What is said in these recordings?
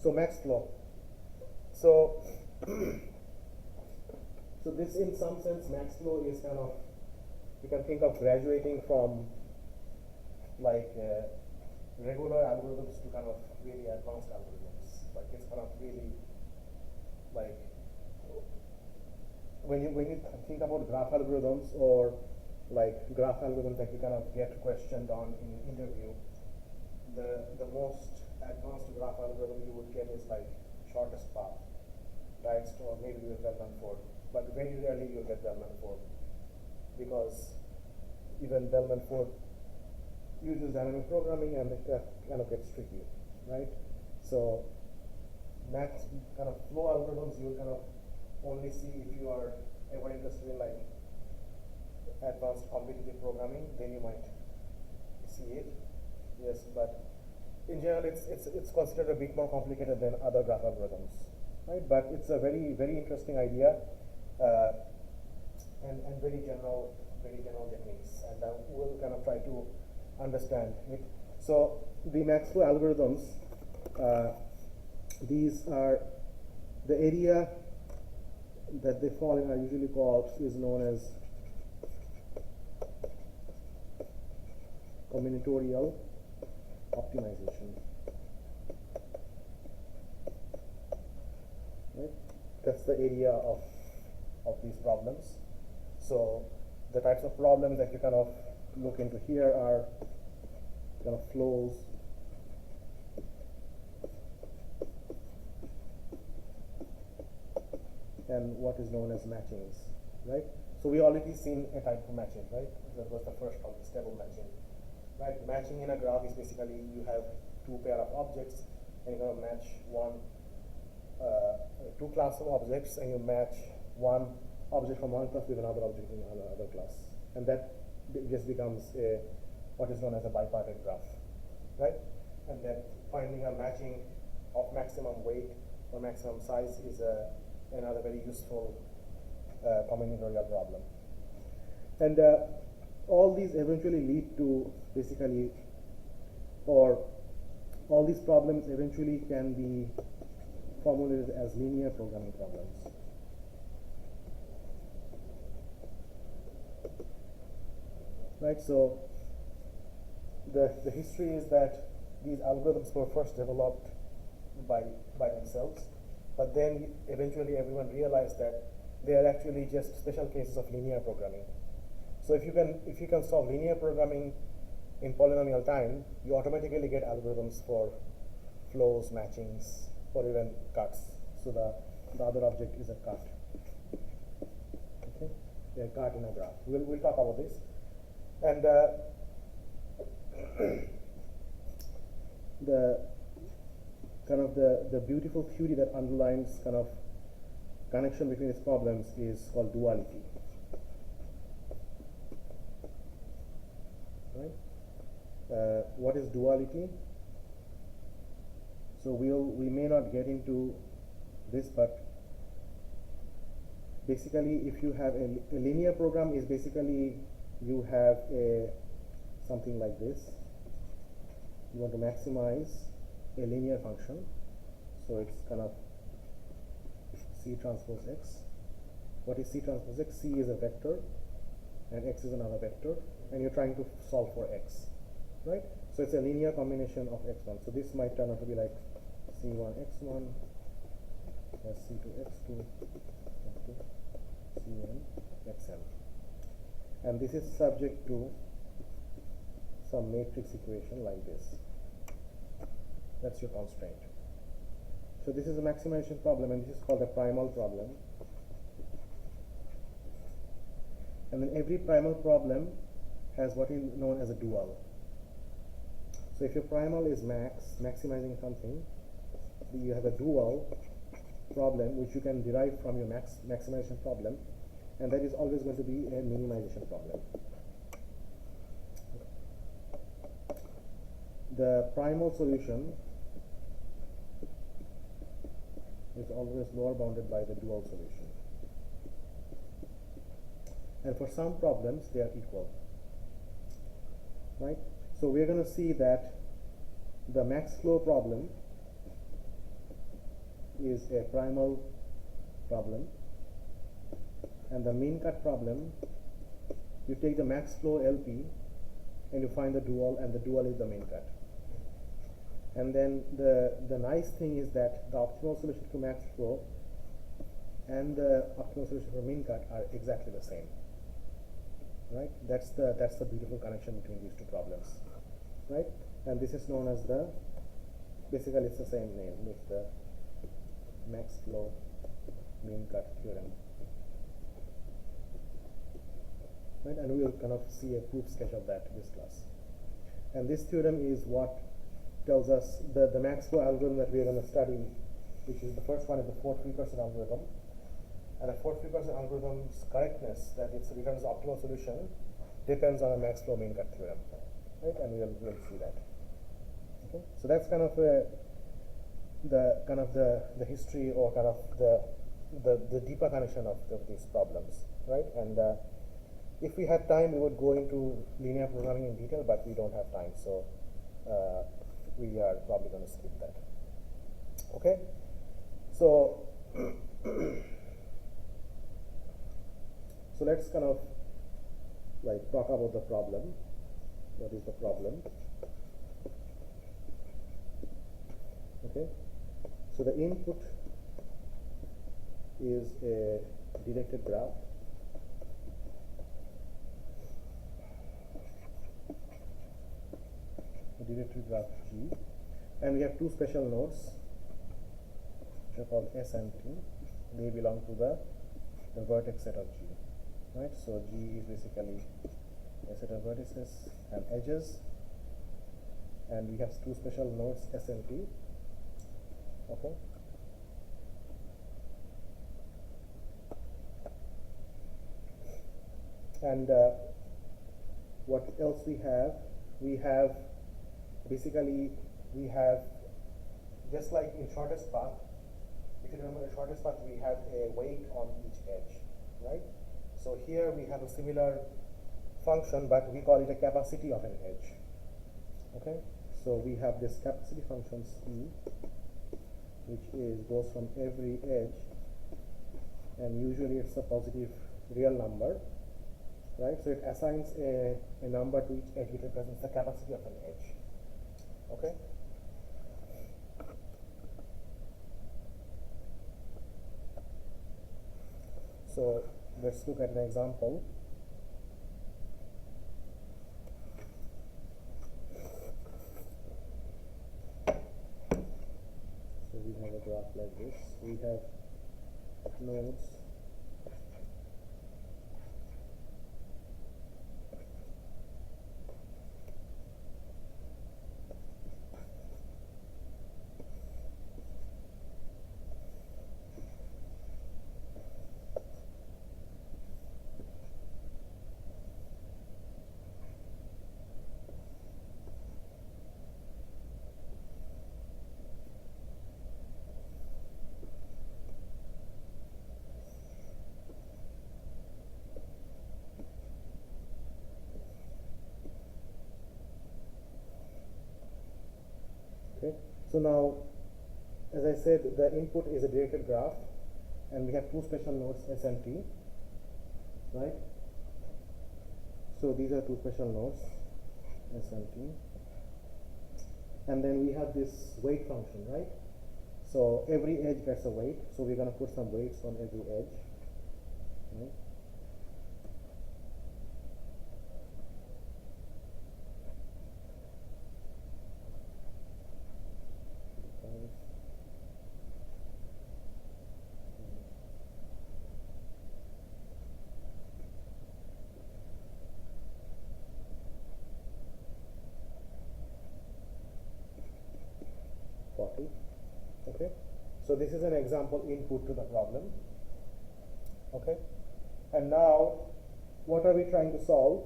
So max flow. So so this, in some sense, max flow is kind of, you can think of graduating from like regular algorithms to kind of really advanced algorithms. Like it's kind of really like when you think about graph algorithms or like graph algorithms that you kind of get questioned on in an interview, the most advanced graph algorithm you would get is like shortest path, right? Or maybe you get Bellman-Ford, but very rarely you get Bellman-Ford, because even Bellman-Ford uses dynamic programming, and it kind of gets tricky, right? So max kind of flow algorithms you kind of only see if you are ever interested in like advanced competitive programming, then you might see it. Yes, but in general it's considered a bit more complicated than other graph algorithms, right? But it's a very, very interesting idea, and very general techniques, and we'll kind of try to understand it. So the max flow algorithms, these are the area that they fall in are usually called, is known as combinatorial optimization, right? That's the area of these problems. So the types of problems that you kind of look into here are kind of flows, and what is known as matchings, right? So we already seen a type of matching, right? That was the first of the step of matching, right? Matching in a graph is basically you have two pair of objects, and you're going to match two classes of objects, and you match one object from one class with another object in another class, and that just becomes what is known as a bipartite graph, right? And then finding a matching of maximum weight or maximum size is another very useful combinatorial problem. And all these eventually lead to basically, or all these problems eventually can be formulated as linear programming problems. Right, so the history is that these algorithms were first developed by themselves, but then eventually everyone realized that they are actually just special cases of linear programming. So if you can solve linear programming in polynomial time, you automatically get algorithms for flows, matchings, or even cuts. So the other object is a cut. Okay, a cut in a graph. We'll talk about this. And the beautiful theory that underlines kind of connection between these problems is called duality. Right? What is duality? So we may not get into this, but basically, if you have a linear program, is basically you have something like this. You want to maximize a linear function, so it's kind of C transpose X. What is C transpose X? C is a vector, and X is another vector, and you're trying to solve for X, right? So it's a linear combination of X1. So this might turn out to be like C1 X1 plus C2 X2 C1 Xn. And this is subject to some matrix equation like this. That's your constraint. So this is a maximization problem, and this is called a primal problem. And then every primal problem has what is known as a dual. So if your primal is maximizing something, you have a dual problem which you can derive from your maximization problem, and that is always going to be a minimization problem. The primal solution is always lower bounded by the dual solution. And for some problems, they are equal. Right? So we're going to see that the max flow problem is a primal problem, and the mean cut problem, you take the max flow LP and you find the dual, and the dual is the mean cut. And then the nice thing is that the optimal solution to max flow and the optimal solution for mean cut are exactly the same, right? That's the beautiful connection between these two problems, right? And this is known as the, basically it's the same name, it's the max flow mean cut theorem, right? And we will kind of see a proof sketch of that this class. And this theorem is what tells us the max flow algorithm that we are going to study, which is the first one, is the fourth fulkerson algorithm. And the fourth fulkerson algorithm's correctness, that it returns the optimal solution, depends on the max flow mean cut theorem, right? And we'll see that. Okay, so that's kind of the history, or kind of the deeper connection of these problems, right? And if we had time, we would go into linear programming in detail, but we don't have time, so we are probably going to skip that. Okay, so so let's kind of like talk about the problem. What is the problem? Okay, so the input is a directed graph. Directed graph G, and we have two special nodes which are called S and T. They belong to the vertex set of G, right? So G is basically a set of vertices and edges, and we have two special nodes S and T. Okay, and what else we have? Basically, we have, just like in shortest path, if you remember the shortest path, we have a weight on each edge, right? So here we have a similar function, but we call it a capacity of an edge. Okay, so we have this capacity function C, which goes from every edge, and usually it's a positive real number, right? So it assigns a number to each edge, which represents the capacity of an edge. Okay. So let's look at an example. So we have a graph like this. We have nodes. Okay, so now, as I said, the input is a directed graph, and we have two special nodes S and T, right? So these are two special nodes S and T, and then we have this weight function, right? So every edge gets a weight, so we're going to put some weights on every edge, right? Okay, so this is an example input to the problem. Okay, and now what are we trying to solve?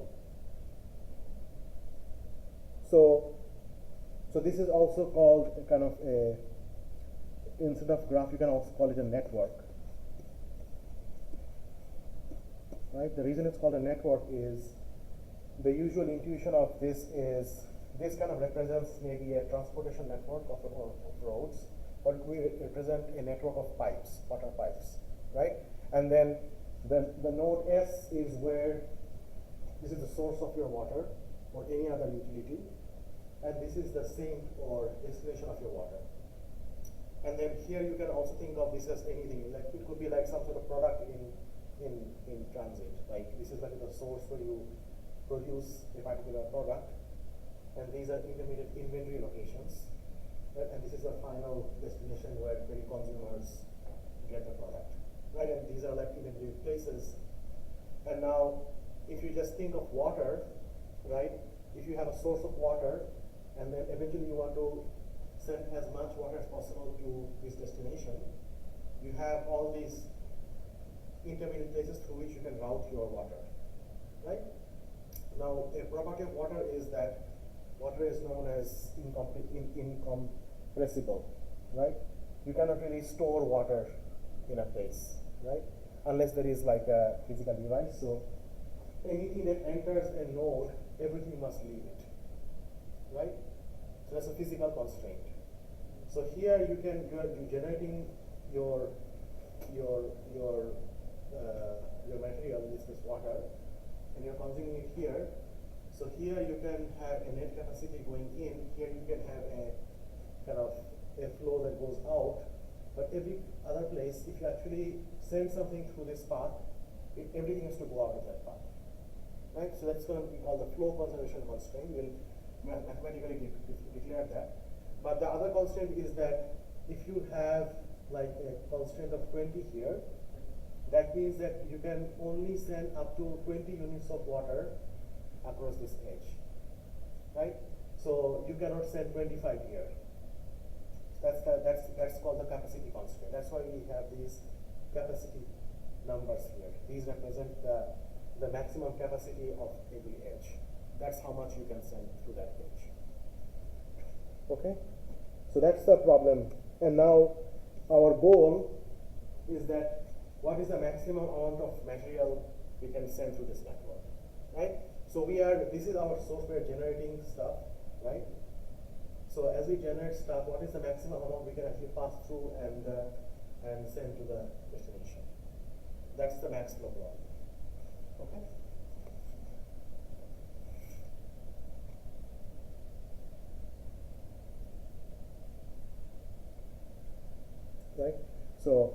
So this is also called a kind of a, instead of graph, you can also call it a network, right? The reason it's called a network is the usual intuition of this is this kind of represents maybe a transportation network of roads, or we represent a network of pipes, water pipes, right? And then the node S is where this is the source of your water or any other utility, and this is the sink or destination of your water. And then here you can also think of this as anything, like it could be like some sort of product in transit. Like this is like the source where you produce a particular product, and these are intermediate inventory locations, right? And this is the final destination where the consumers get the product, right? And these are like intermediate places. And now, if you just think of water, right? If you have a source of water, and then eventually you want to send as much water as possible to this destination, you have all these intermediate places through which you can route your water, right? Now, a property of water is that water is known as incompressible, right? You cannot really store water in a place, right? Unless there is like a physical device. So anything that enters a node, everything must leave it, right? So that's a physical constraint. So here you're generating your material, this is water, and you're consuming it here. So here you can have a net capacity going in. Here you can have a kind of a flow that goes out. But every other place, if you actually send something through this path, everything has to go out of that path, right? So that's going to be called the flow conservation constraint. We'll mathematically declare that. But the other constraint is that if you have like a constraint of 20 here, that means that you can only send up to 20 units of water across this edge, right? So you cannot send 25 here. That's called the capacity constraint. That's why we have these capacity numbers here. These represent the maximum capacity of every edge. That's how much you can send through that edge. Okay, so that's the problem. And now our goal is that what is the maximum amount of material we can send through this network, right? So this is our source, we are generating stuff, right? So as we generate stuff, what is the maximum amount we can actually pass through and send to the destination? That's the max flow law. Okay. Right. So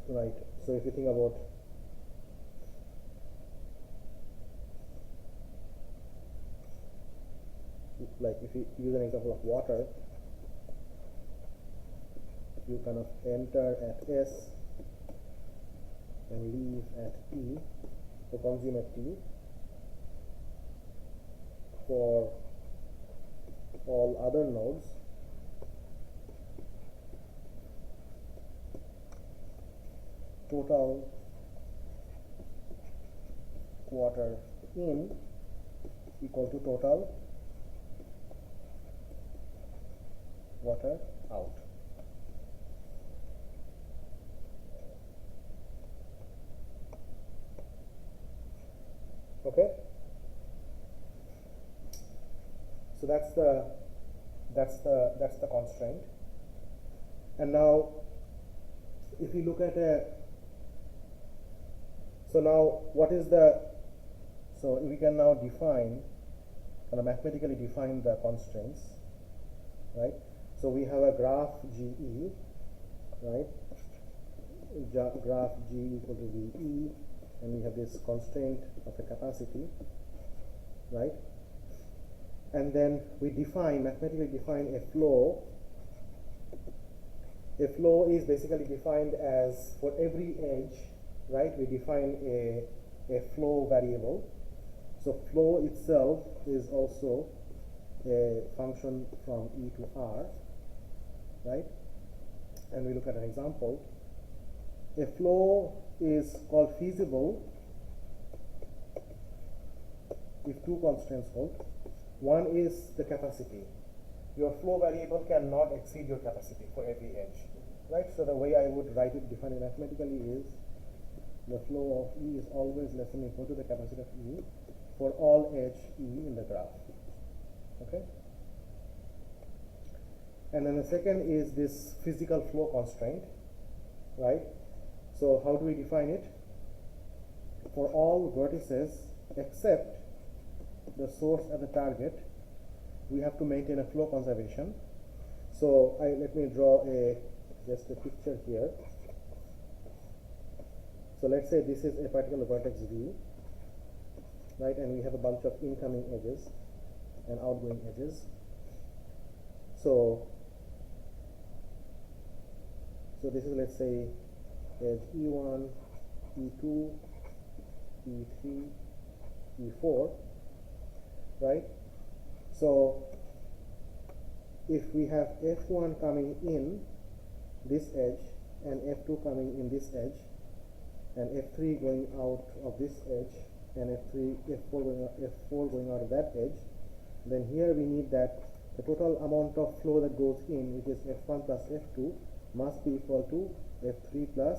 right. So if you think about like if you use an example of water, you kind of enter at S and leave at T, or consume at T. For all other nodes, total water in equal to total water out. Okay. So that's the constraint. And now, if you look at so now what is so we can now define, kind of mathematically define the constraints, right? So we have a graph GE, right? Graph G equal to VE, and we have this constraint of a capacity, right? And then we mathematically define a flow. A flow is basically defined as, for every edge, right, we define a flow variable. So flow itself is also a function from E to R, right? And we look at an example. A flow is called feasible if two constraints hold. One is the capacity. Your flow variable cannot exceed your capacity for every edge, right? So the way I would write it, define it mathematically, is the flow of E is always less than or equal to the capacity of E for all edge E in the graph. Okay. And then the second is this physical flow constraint, right? So how do we define it? For all vertices except the source and the target, we have to maintain a flow conservation. So let me draw just a picture here. So let's say this is a particular vertex V, right? And we have a bunch of incoming edges and outgoing edges. So this is, let's say, edge E1, E2, E3, E4, right? So if we have F1 coming in this edge and F2 coming in this edge and F3 going out of this edge and F4 going out of that edge, then here we need that the total amount of flow that goes in, which is F1 plus F2, must be equal to F3 plus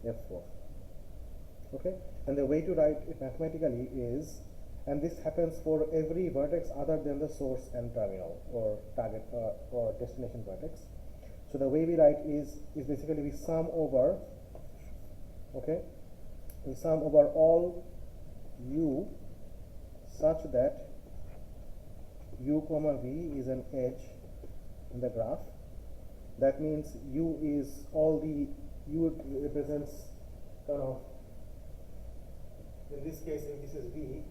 F4. Okay, and the way to write it mathematically is, and this happens for every vertex other than the source and terminal or target or destination vertex. So the way we write is basically we sum over, okay, we sum over all u such that u comma v is an edge in the graph. That means u is all the, u represents kind of, in this case, if this is v,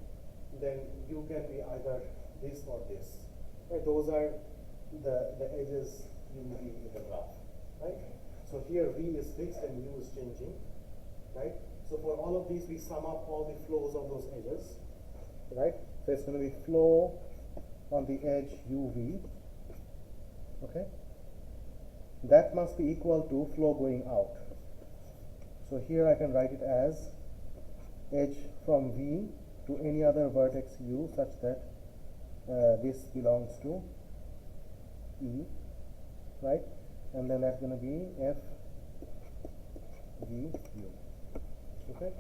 then u can be either this or this. Right? Those are the edges you will be in the graph. Right? So here v is fixed and u is changing. Right? So for all of these, we sum up all the flows of those edges. Right? So it's going to be flow on the edge uv. Okay? That must be equal to flow going out. So here I can write it as edge from V to any other vertex u such that this belongs to E, right? And then that's going to be F V u. Okay,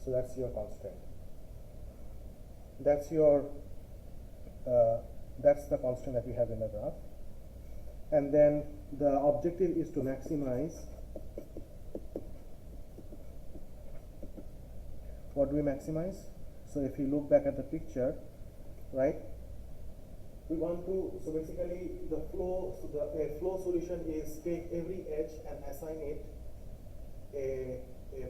so that's your constraint. That's your that's the constant that we have in the graph. And then the objective is to maximize. What do we maximize? So if you look back at the picture, right, we want to, so basically the flow, so the flow solution is take every edge and assign it a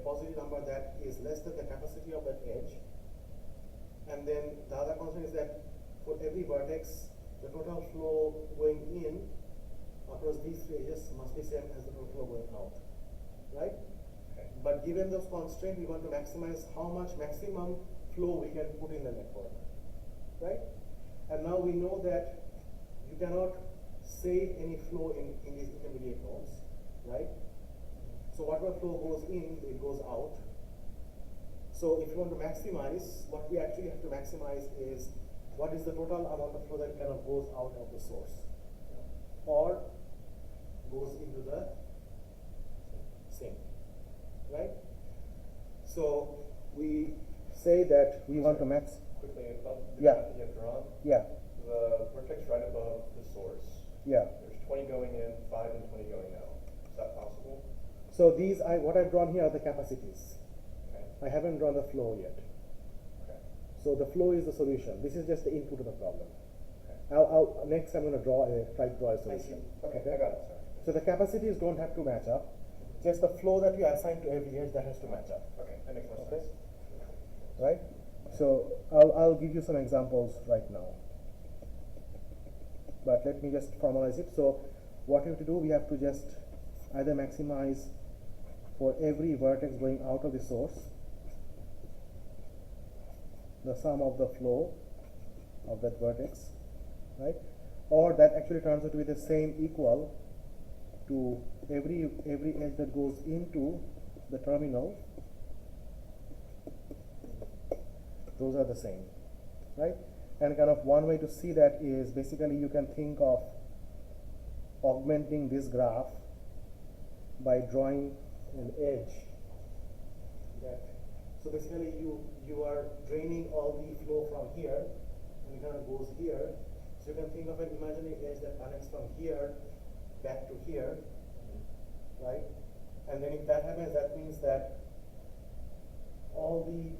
positive number that is less than the capacity of that edge. And then the other constant is that for every vertex, the total flow going in across these three edges must be same as the total flow going out, right? Okay. But given those constraints, we want to maximize how much maximum flow we can put in the network, right? And now we know that you cannot save any flow in these intermediate nodes, right? So whatever flow goes in, it goes out. So if you want to maximize, what we actually have to maximize is what is the total amount of flow that kind of goes out of the source or goes into the sink, right? So we say that we want to max. Quickly about the Yeah. graph that you have drawn. Yeah. The vertex right above the source. Yeah. There's 20 going in, 5 and 20 going out. Is that possible? So these, what I've drawn here are the capacities. Okay. I haven't drawn the flow yet. Okay. So the flow is the solution. This is just the input of the problem. Okay. Next I'm going to try to draw a solution. Okay, I got it, sorry. So the capacities don't have to match up. Just the flow that you assign to every edge that has to match up. Okay, that makes more Okay. sense. Right? So I'll give you some examples right now. But let me just formalize it. So what we have to do, we have to just either maximize for every vertex going out of the source the sum of the flow of that vertex, right? Or that actually turns out to be the same equal to every edge that goes into the terminal. Those are the same, right? And kind of one way to see that is basically you can think of augmenting this graph by drawing an edge that So basically you are draining all the flow from here, and it kind of goes here. So you can think of an imaginary edge that connects from here back to here, right? And then if that happens, that means that all the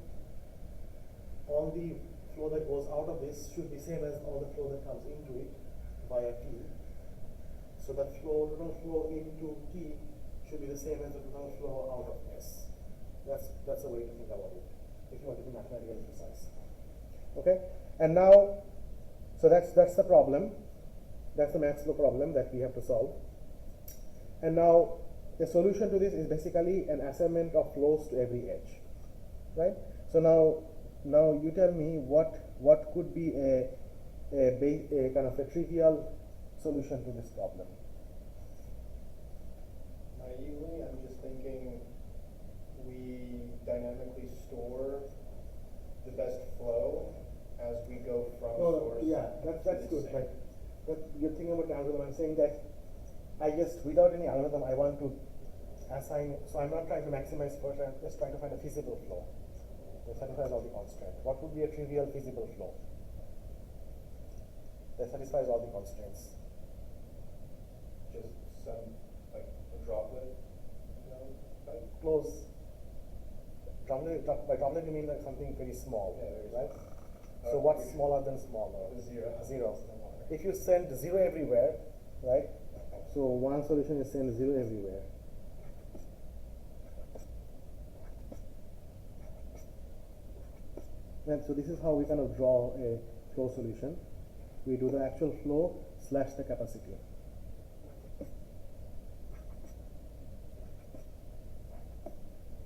flow that goes out of this should be same as all the flow that comes into it via T. So that total flow into T should be the same as the total flow out of S. That's a way to think about it, if you want to be mathematically precise. Okay? And now, so that's the problem. That's the max flow problem that we have to solve. And now, the solution to this is basically an assignment of flows to every edge, right? So now you tell me what could be a kind of a trivial solution to this problem. Naively, I'm just thinking we dynamically store the best flow as we go from source. Yeah, that's good. Like, but you're thinking about the algorithm. I'm saying that I just, without any algorithm, I want to assign. So I'm not trying to maximize first. I'm just trying to find a feasible flow that satisfies all the constraints. What would be a trivial feasible flow that satisfies all the constraints? Just some, like, a droplet, you know, type? Close. By droplet you mean like something very small, Yeah, right? So what's smaller than smaller? Zero. Zero. If you send zero everywhere, right? So one solution is send zero everywhere. And so this is how we kind of draw a flow solution. We do the actual flow slash the capacity.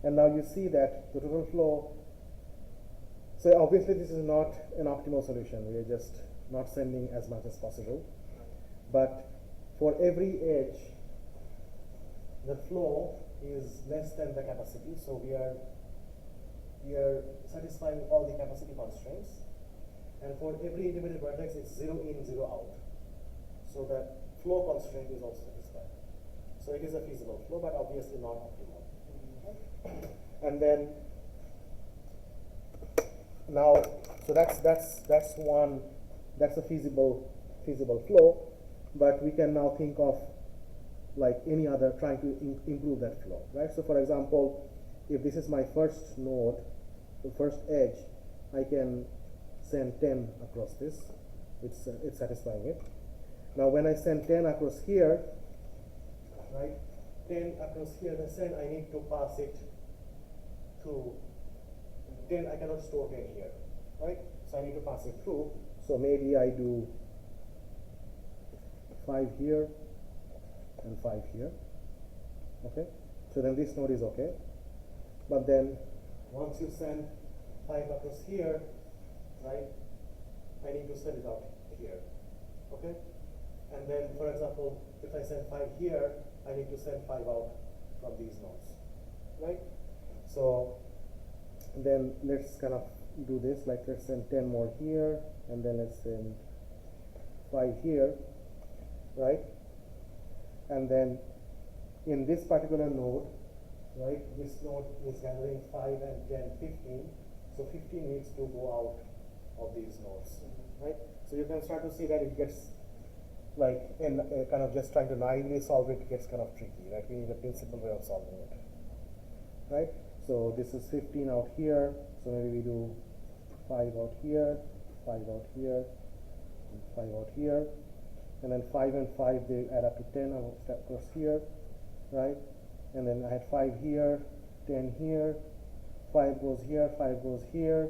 And now you see that the total flow, so obviously this is not an optimal solution. We are just not sending as much as possible. But for every edge, the flow is less than the capacity. So we are satisfying all the capacity constraints. And for every individual vertex, it's 0 in, 0 out. So that flow constraint is also satisfied. So it is a feasible flow, but obviously not optimal. And then now, so that's a feasible flow, but we can now think of like any other, trying to improve that flow, right? So for example, if this is my first node, the first edge, I can send 10 across this. It's satisfying it. Now when I send 10 across here, right? 10 across here, I need to pass it to 10. I cannot store 10 here, right? So I need to pass it through. So maybe I do 5 here and 5 here. Okay? So then this node is okay. But then once you send 5 across here, right, I need to send it out here. Okay? And then, for example, if I send 5 here, I need to send 5 out from these nodes, right? So then let's kind of do this, like let's send 10 more here, and then let's send 5 here, right? And then in this particular node, right, this node is gathering 5 and 10, 15, so 15 needs to go out of these nodes, right? So you can start to see that it gets, like, in kind of just trying to naively solve it gets kind of tricky, right? We need a principled way of solving it, right? So this is 15 out here, so maybe we do 5 out here, 5 out here, and 5 out here, and then 5 and 5, they add up to 10 across here, right? And then I had 5 here, 10 here, 5 goes here, 5 goes here,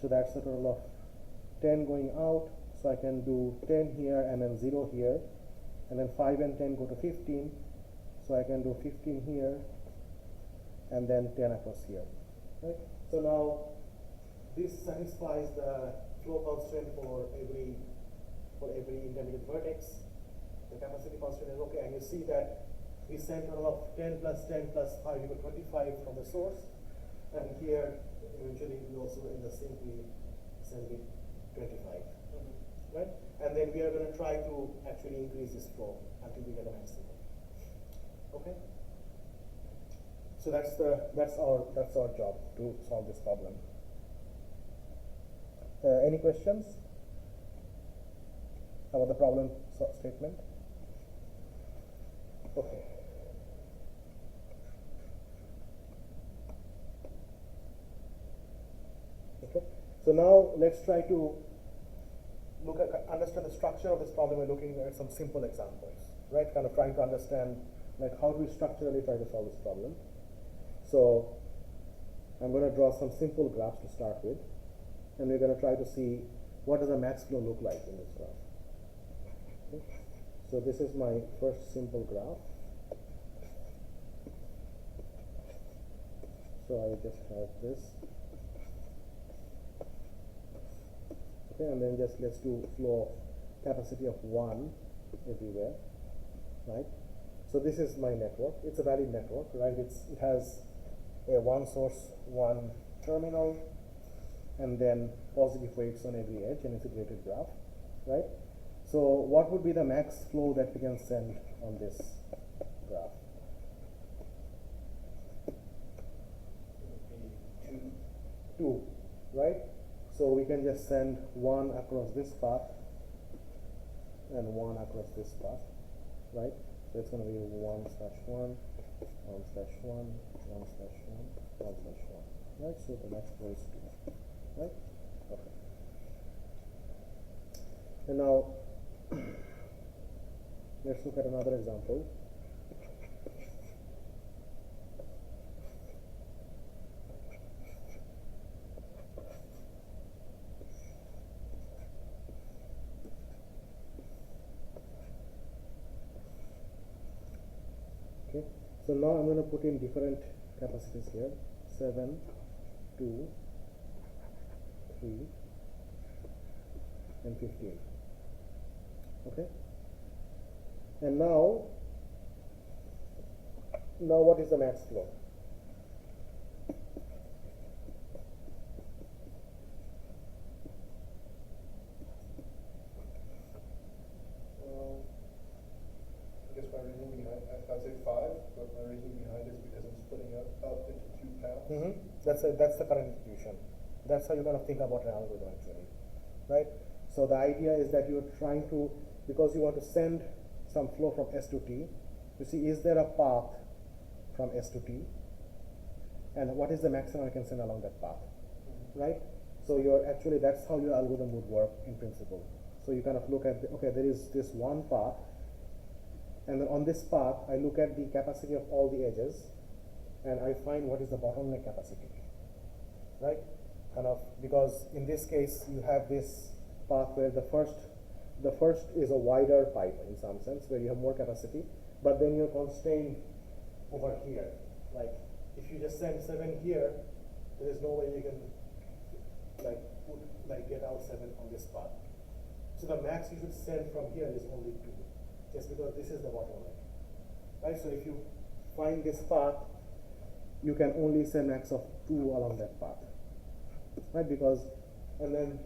so that's a total of 10 going out. So I can do 10 here and then 0 here, and then 5 and 10 go to 15, so I can do 15 here and then 10 across here, right? So now this satisfies the flow constraint for every intermediate vertex. The capacity constraint is okay, and you see that we send total of 10 plus 10 plus 5 equal 25 from the source, and here eventually we also in the sink we send it 25. Right? And then we are going to try to actually increase this flow until we get a maximum. Okay? So that's our job to solve this problem. Any questions about the problem statement? Okay. Okay. So now let's try to understand the structure of this problem by looking at some simple examples, right? Kind of trying to understand like how do we structurally try to solve this problem. So I'm going to draw some simple graphs to start with, and we're going to try to see what does a max flow look like in this graph. Okay. So this is my first simple graph. So I just have this. Okay, and then just let's do flow capacity of 1 everywhere, right? So this is my network. It's a valid network, right? It has a one source, one terminal, and then positive weights on every edge, and it's a graded graph, right? So what would be the max flow that we can send on this graph? It would be 2, right? So we can just send 1 across this path and 1 across this path, right? So it's going to be 1/1, 1/1, 1/1, 1/1, right? So the max flow is 2, right? Okay. And now let's look at another example. Okay, so now I'm going to put in different capacities here, 7, 2, 3, and 15. Okay, and now what is the max flow? I guess my reasoning behind, I'd say 5, but my reasoning behind it is because I'm splitting up into 2 paths. That's the current intuition. That's how you kind of think about an algorithm actually, right? So the idea is that you're trying to, because you want to send some flow from S to T, you see, is there a path from S to T? And what is the maximum I can send along that path, right? So you're actually, that's how your algorithm would work in principle. So you kind of look at, okay, there is this one path, and then on this path, I look at the capacity of all the edges, and I find what is the bottleneck capacity, right? Kind of, because in this case, you have this path where the first is a wider pipe in some sense, where you have more capacity, but then you're constrained over here. Like, if you just send 7 here, there is no way you can get out 7 on this path. So the max you should send from here is only 2, just because this is the bottleneck, right? So if you find this path, you can only send max of 2 along that path, right? Because, and then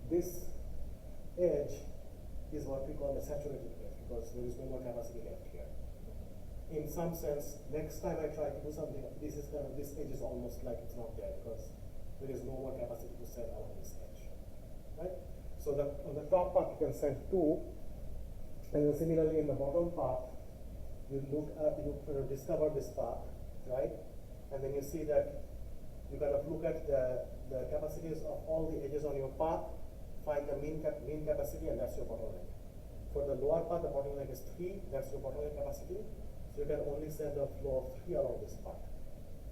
this edge is what we call the saturated edge, because there is no more capacity left here. In some sense, next time I try to do something, this edge is almost like it's not there, because there is no more capacity to send along this edge, right? So on the top path you can send 2, and then similarly in the bottom path, you discover this path, right? And then you see that you kind of look at the capacities of all the edges on your path, find the mean capacity, and that's your bottleneck. For the lower path, the bottleneck is 3, that's your bottleneck capacity. So you can only send a flow of 3 along this path,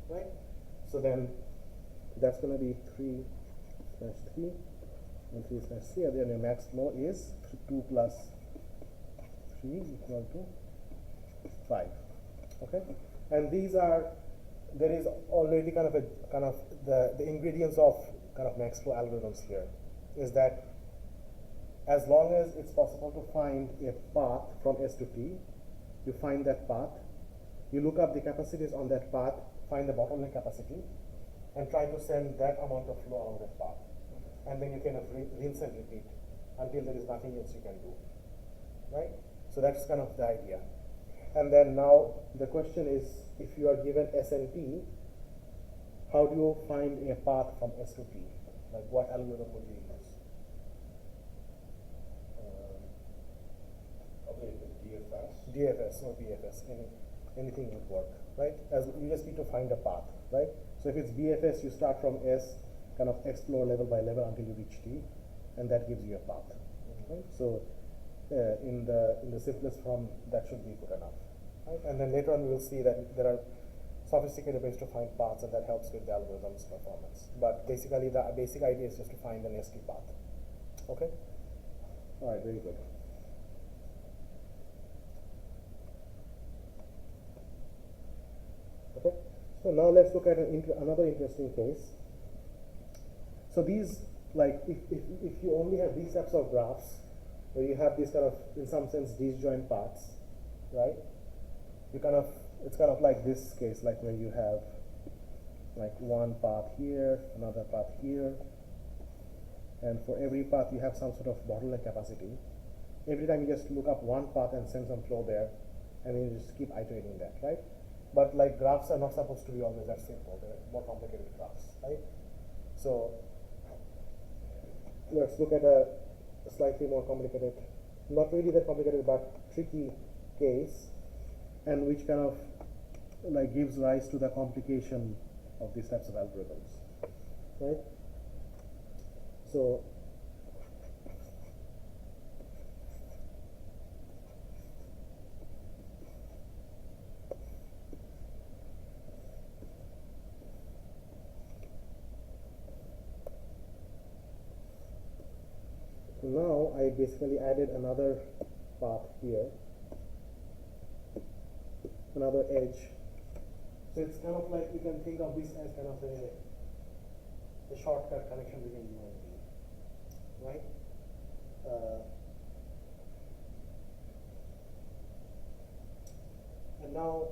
right? So then that's going to be 3/3 and 3/3, and then your max flow is 2 plus 3 equal to 5. Okay, and these are, there is already kind of the ingredients of kind of max flow algorithms here, is that as long as it's possible to find a path from S to T, you find that path, you look up the capacities on that path, find the bottleneck capacity, and try to send that amount of flow along that path. And then you can rinse and repeat until there is nothing else you can do, right? So that's kind of the idea. And then now the question is, if you are given S and P, how do you find a path from S to P? Like what algorithm would you use? Probably the DFS. DFS or BFS, anything would work, right? As you just need to find a path, right? So if it's BFS, you start from S, kind of explore level by level until you reach T, and that gives you a path, right? So in the simplest form, that should be good enough, right? And then later on, we will see that there are sophisticated ways to find paths, and that helps with the algorithm's performance. But basically, the basic idea is just to find an ST path. Okay. All right. Very good. Okay, so now let's look at another interesting case. So these, like, if you only have these types of graphs, where you have these kind of, in some sense, disjoint paths, right? You kind of, it's kind of like this case, like where you have like one path here, another path here, and for every path you have some sort of bottleneck capacity. Every time you just look up one path and send some flow there, and then you just keep iterating that, right? But like graphs are not supposed to be always that simple. They're more complicated graphs, right? So let's look at a slightly more complicated, not really that complicated, but tricky case, and which kind of like gives rise to the complication of these types of algorithms, right? So now I basically added another path here, another edge. So it's kind of like, you can think of this as kind of a shortcut connection between U and B, right? And now,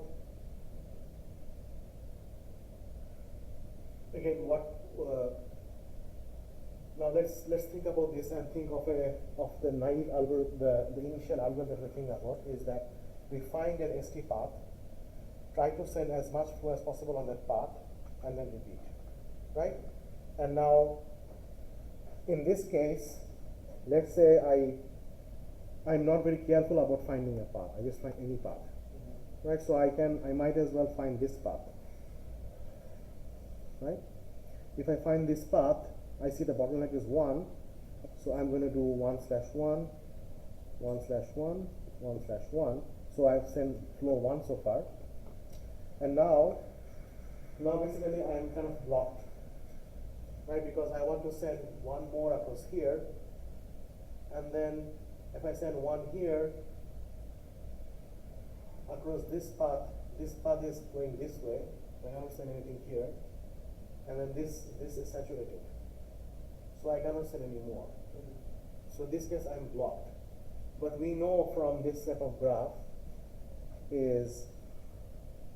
again, now let's think about this and think of the naive algorithm, the initial algorithm that we're thinking about is that we find an ST path, try to send as much flow as possible on that path, and then repeat, right? And now, in this case, let's say I'm not very careful about finding a path. I just find any path, right? So I might as well find this path, right? If I find this path, I see the bottleneck is 1, so I'm going to do 1/1, 1/1, 1/1. So I've sent flow 1 so far. And now basically I am kind of blocked, right? Because I want to send one more across here, and then if I send one here across this path is going this way, so I cannot send anything here, and then this is saturated, so I cannot send any more. So in this case I'm blocked. But we know from this set of graph is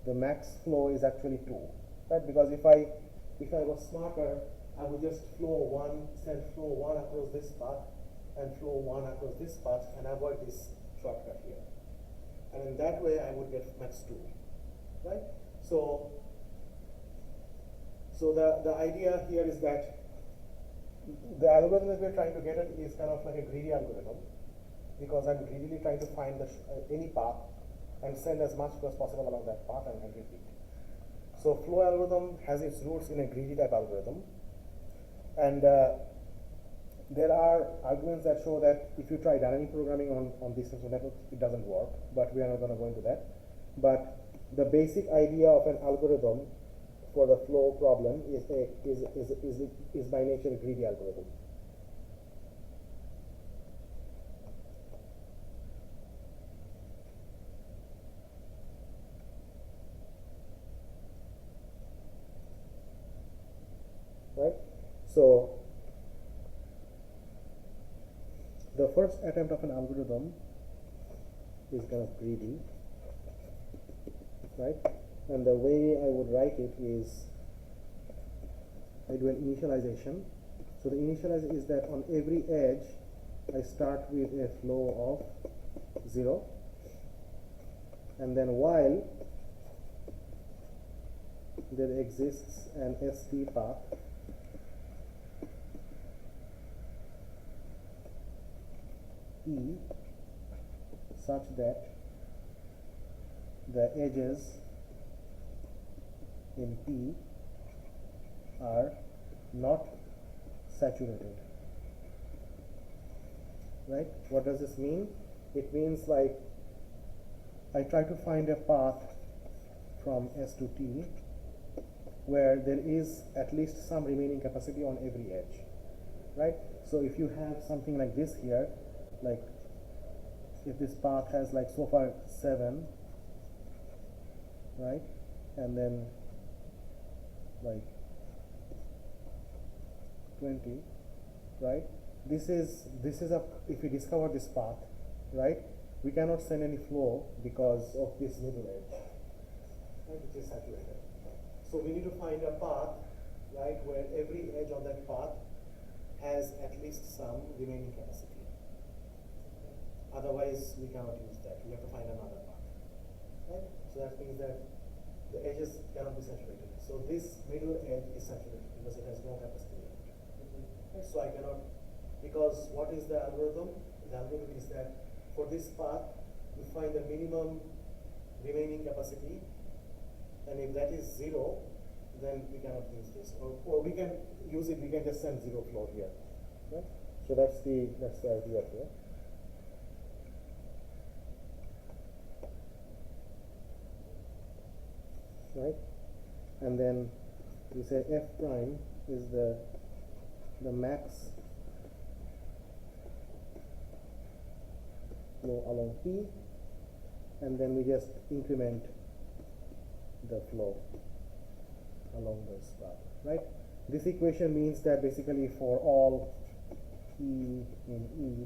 the max flow is actually 2, right? Because if I was smarter, I would just send flow 1 across this path and flow 1 across this path and avoid this shortcut here. And in that way I would get max 2, right? So the idea here is that the algorithm that we're trying to get at is kind of like a greedy algorithm, because I'm greedily trying to find any path and send as much flow as possible along that path and then repeat. So flow algorithm has its roots in a greedy type algorithm, and there are arguments that show that if you try dynamic programming on these types of networks, it doesn't work, but we are not going to go into that. But the basic idea of an algorithm for the flow problem is by nature a greedy algorithm. Right? So the first attempt of an algorithm is kind of greedy, right? And the way I would write it is I do an initialization. So the initialization is that on every edge I start with a flow of 0, and then while there exists an ST path E such that the edges in P are not saturated. Right? What does this mean? It means like I try to find a path from S to T where there is at least some remaining capacity on every edge. Right? So if you have something like this here, like if this path has like so far 7, right, and then like 20, right, this is a, if we discover this path, right, we cannot send any flow because of this middle edge, right, which is saturated. So we need to find a path, right, where every edge on that path has at least some remaining capacity. Otherwise, we cannot use that. We have to find another path, right? So that means that the edges cannot be saturated. So this middle edge is saturated because it has no capacity in it. Right? So I cannot, because what is the algorithm? The algorithm is that for this path, we find the minimum remaining capacity, and if that is 0, then we cannot use this. Or we can use it, we can just send 0 flow here. Right? So that's the idea here. Right, and then we say f prime is the max flow along P, and then we just increment the flow along this path. Right, this equation means that basically for all E in E,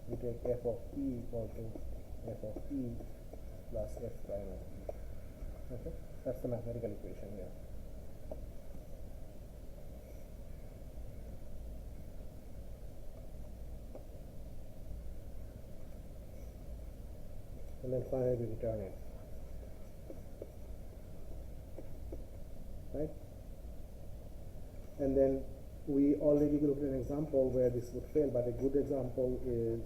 we take f of P equal to f of E plus f prime of E. Okay, that's the mathematical equation here. And then finally we return it. Right? And then we already looked at an example where this would fail, but a good example is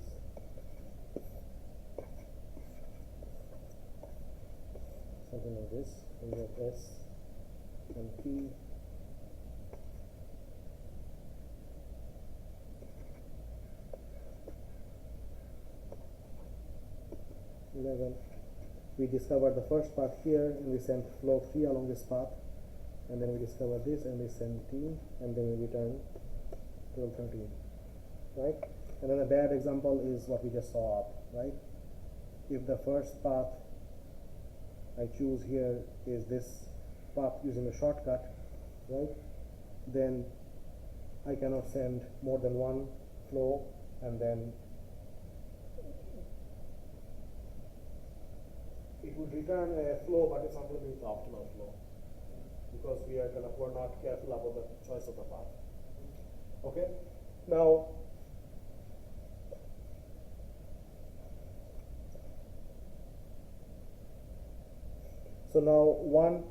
something like this. We have S and P. We discovered the first path here, and we sent flow 3 along this path, and then we discover this, and we send T, and then we return 12, 13. Right? And then a bad example is what we just saw up. Right? If the first path I choose here is this path using a shortcut, right, then I cannot send more than one flow, and then it would return a flow, but it's not going to be the optimal flow because we're not careful about the choice of the path. Okay, now so now one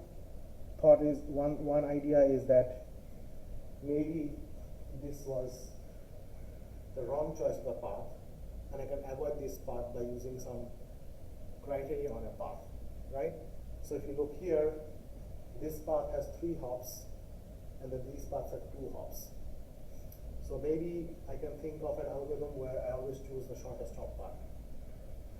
thought is one idea is that maybe this was the wrong choice of the path, and I can avoid this path by using some criteria on a path, right? So if you look here, this path has 3 hops, and then these paths have 2 hops. So maybe I can think of an algorithm where I always choose the shortest hop path.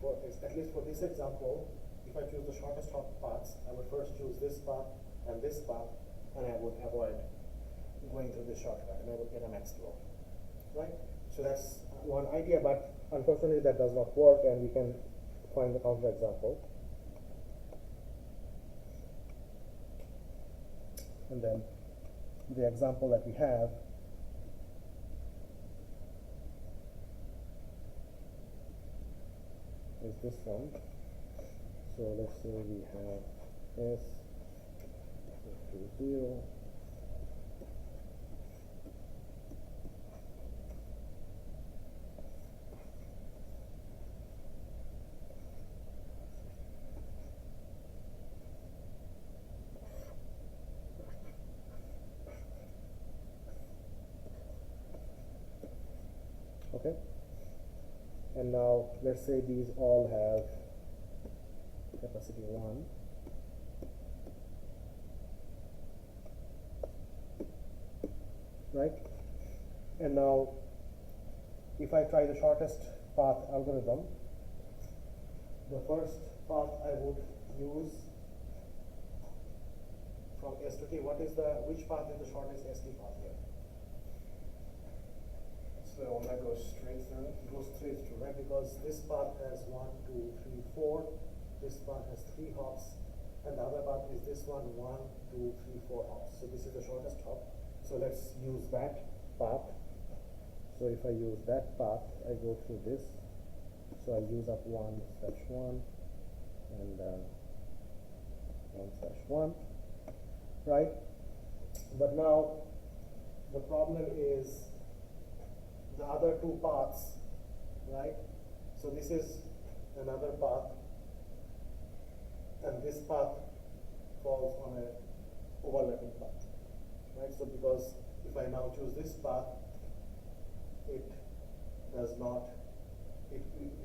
For this, at least for this example, if I choose the shortest hop paths, I would first choose this path and this path, and I would avoid going through this shortcut, and I would get a max flow, right? So that's one idea, but unfortunately that does not work, and we can find the counter example. And then the example that we have is this one. So let's say we have S equals to 0. Okay, and now let's say these all have capacity 1. Right? And now if I try the shortest path algorithm, the first path I would use from S to T, which path is the shortest ST path here? It's the one that goes straight through. It goes straight through, right? Because this path has 1, 2, 3, 4. This path has 3 hops, and the other path is this one, 1, 2, 3, 4 hops. So this is the shortest hop. So let's use that path. So if I use that path, I go through this. So I'll use up 1/1 and 1/1, right? But now the problem is the other two paths, right? So this is another path, and this path falls on a overlapping path, right? So because if I now choose this path, it does not, we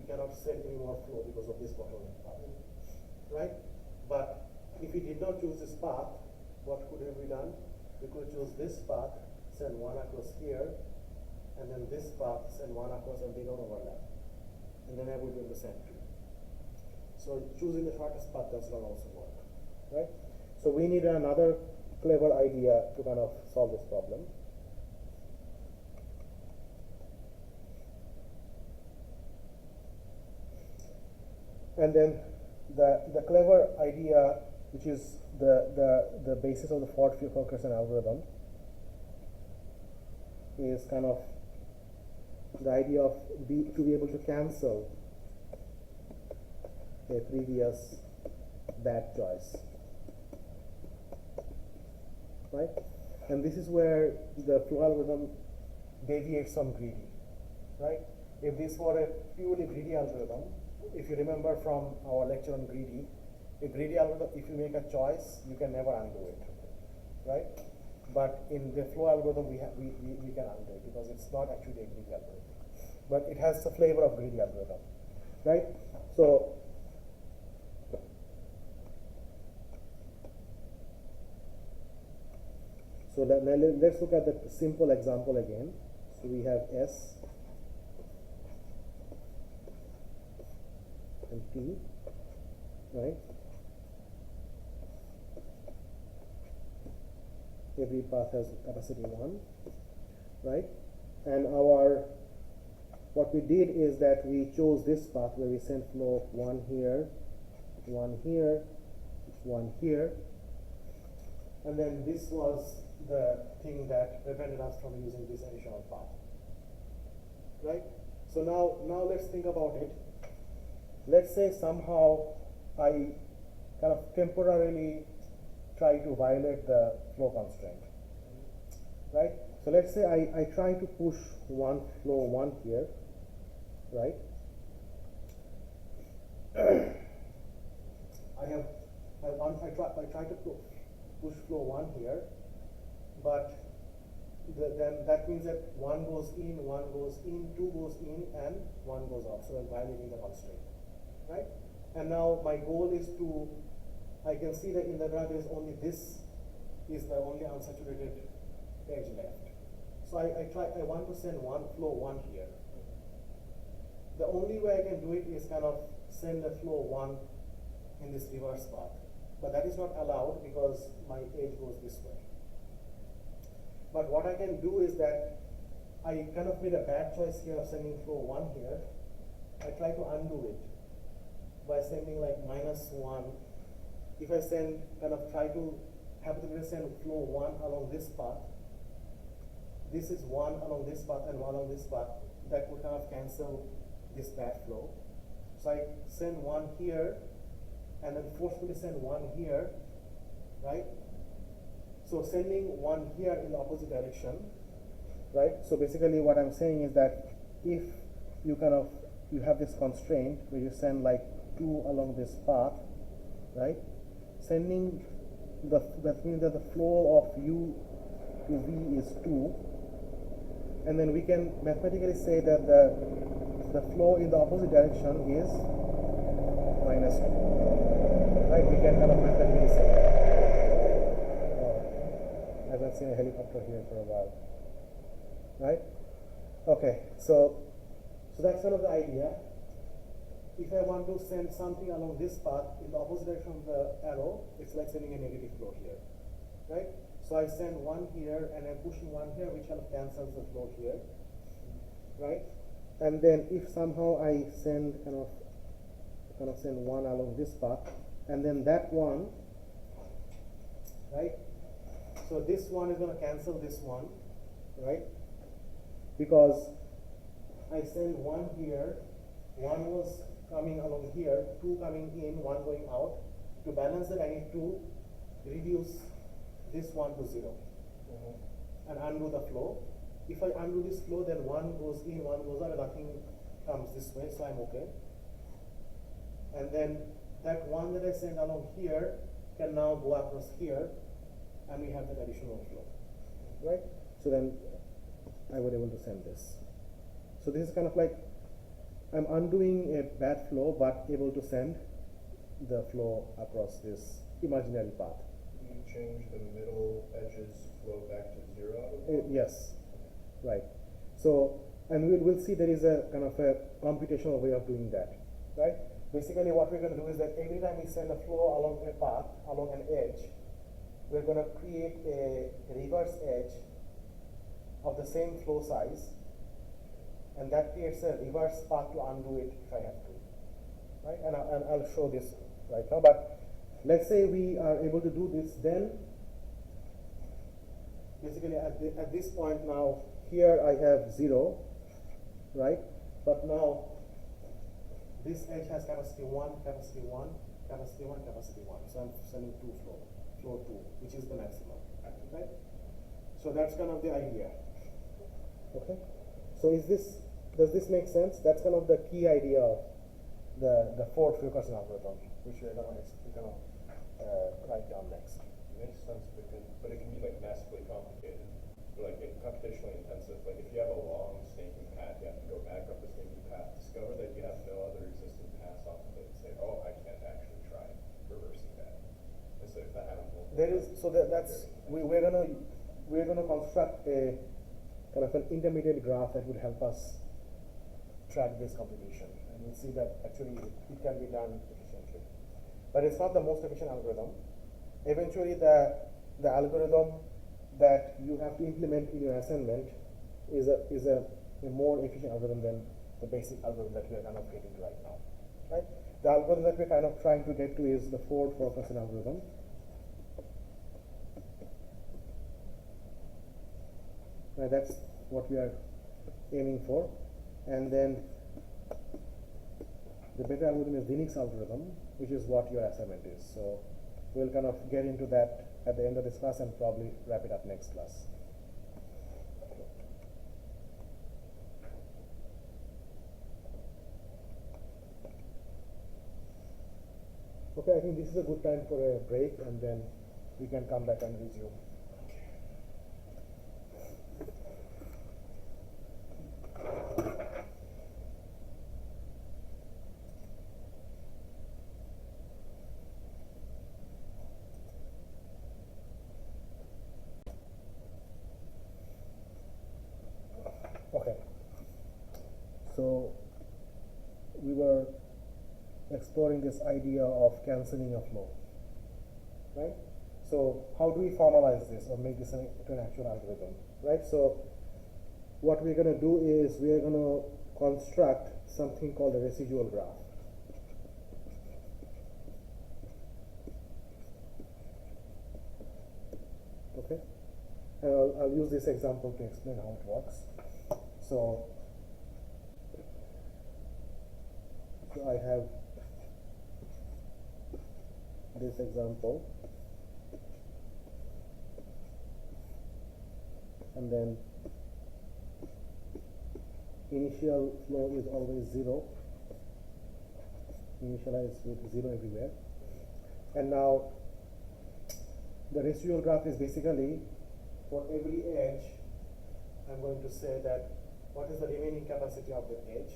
cannot send any more flow because of this bottleneck path, right? But if we did not choose this path, what could have we done? We could choose this path, send 1 across here, and then this path, send 1 across, and they don't overlap. And then I would do the same too. So choosing the shortest path does not also work, right? So we need another clever idea to kind of solve this problem. And then the clever idea, which is the basis of the fulkerson algorithm, is kind of the idea of to be able to cancel a previous bad choice, right? And this is where the flow algorithm deviates from greedy, right? If this were a purely greedy algorithm, if you remember from our lecture on greedy, a greedy algorithm, if you make a choice, you can never undo it, right? But in the flow algorithm, we can undo it because it's not actually a greedy algorithm, but it has the flavor of greedy algorithm, right? So let's look at the simple example again. So we have S and T, right? Every path has capacity 1, right? And what we did is that we chose this path where we sent flow 1 here, 1 here, 1 here, and then this was the thing that prevented us from using this additional path, right? So now let's think about it. Let's say somehow I kind of temporarily try to violate the flow constraint, right? So let's say I try to push flow 1 here, right? I try to push flow 1 here, but then that means that 1 goes in, 1 goes in, 2 goes in, and 1 goes out. So I'm violating the constraint, right? And now my goal is to, I can see that in the graph is only this is the only unsaturated edge left. So I want to send flow 1 here. The only way I can do it is kind of send the flow 1 in this reverse path. But that is not allowed because my edge goes this way. But what I can do is that I kind of made a bad choice here of sending flow 1 here. I try to undo it by sending like -1. If I try to send flow 1 along this path, this is 1 along this path and 1 along this path, that would kind of cancel this bad flow. So I send 1 here and then forcefully send 1 here, right? So sending 1 here in the opposite direction, right? So basically what I'm saying is that if you have this constraint where you send like 2 along this path, right? Sending that means that the flow of U to V is 2, and then we can mathematically say that the flow in the opposite direction is minus 2. Right? We can kind of mathematically say that. I haven't seen a helicopter here for a while. Right? Okay, so that's kind of the idea. If I want to send something along this path in the opposite direction of the arrow, it's like sending a negative flow here, right? So I send one here and I'm pushing one here, which kind of cancels the flow here, right? And then if somehow I send kind of send one along this path, and then that one, right? So this one is going to cancel this one, right? Because I send one here, one was coming along here, two coming in, one going out. To balance that, I need to reduce this one to 0 and undo the flow. If I undo this flow, then one goes in, one goes out, and nothing comes this way, so I'm okay. And then that one that I send along here can now go across here, and we have that additional flow, right? So then I was able to send this. So this is kind of like I'm undoing a bad flow, but able to send the flow across this imaginary path. Do you change the middle edge's flow back to 0? Yes, right. So, and we'll see there is a kind of a computational way of doing that, right? Basically, what we're going to do is that every time we send a flow along a path, along an edge, we're going to create a reverse edge of the same flow size, and that creates a reverse path to undo it if I have to, right? And I'll show this right now, but let's say we are able to do this, then basically at this point now, here I have 0, right? But now this edge has capacity 1, capacity 1, capacity 1, capacity 1. So I'm sending 2 flow 2, which is the maximum, right? So that's kind of the idea. Okay. So does this make sense? That's kind of the key idea of the fourth fulkerson algorithm, which we're gonna write down next. It makes sense, but it can be like massively complicated, or like computationally intensive. Like if you have a long snaking path, you have to go back up the snaking path, discover that you have no other existing paths off of it, and say, oh, I can't actually try reversing that. And so if that happens, we're gonna construct a kind of an intermediate graph that would help us track this computation, and we'll see that actually it can be done efficiently. But it's not the most efficient algorithm. Eventually, the algorithm that you have to implement in your assignment is a more efficient algorithm than the basic algorithm that we are kind of getting to right now, right? The algorithm that we're kind of trying to get to is the fourth fulkerson algorithm. Right, that's what we are aiming for. And then the better algorithm is the Linux algorithm, which is what your assignment is. So we'll kind of get into that at the end of this class and probably wrap it up next class. Okay, I think this is a good time for a break, and then we can come back and resume. Okay, so we were exploring this idea of cancelling a flow, right? So how do we formalize this or make this into an actual algorithm, right? So what we're going to do is we're going to construct something called a residual graph. Okay, and I'll use this example to explain how it works. So I have this example, and then initial flow is always 0, initialized with 0 everywhere. And now the residual graph is basically for every edge I'm going to say that what is the remaining capacity of the edge,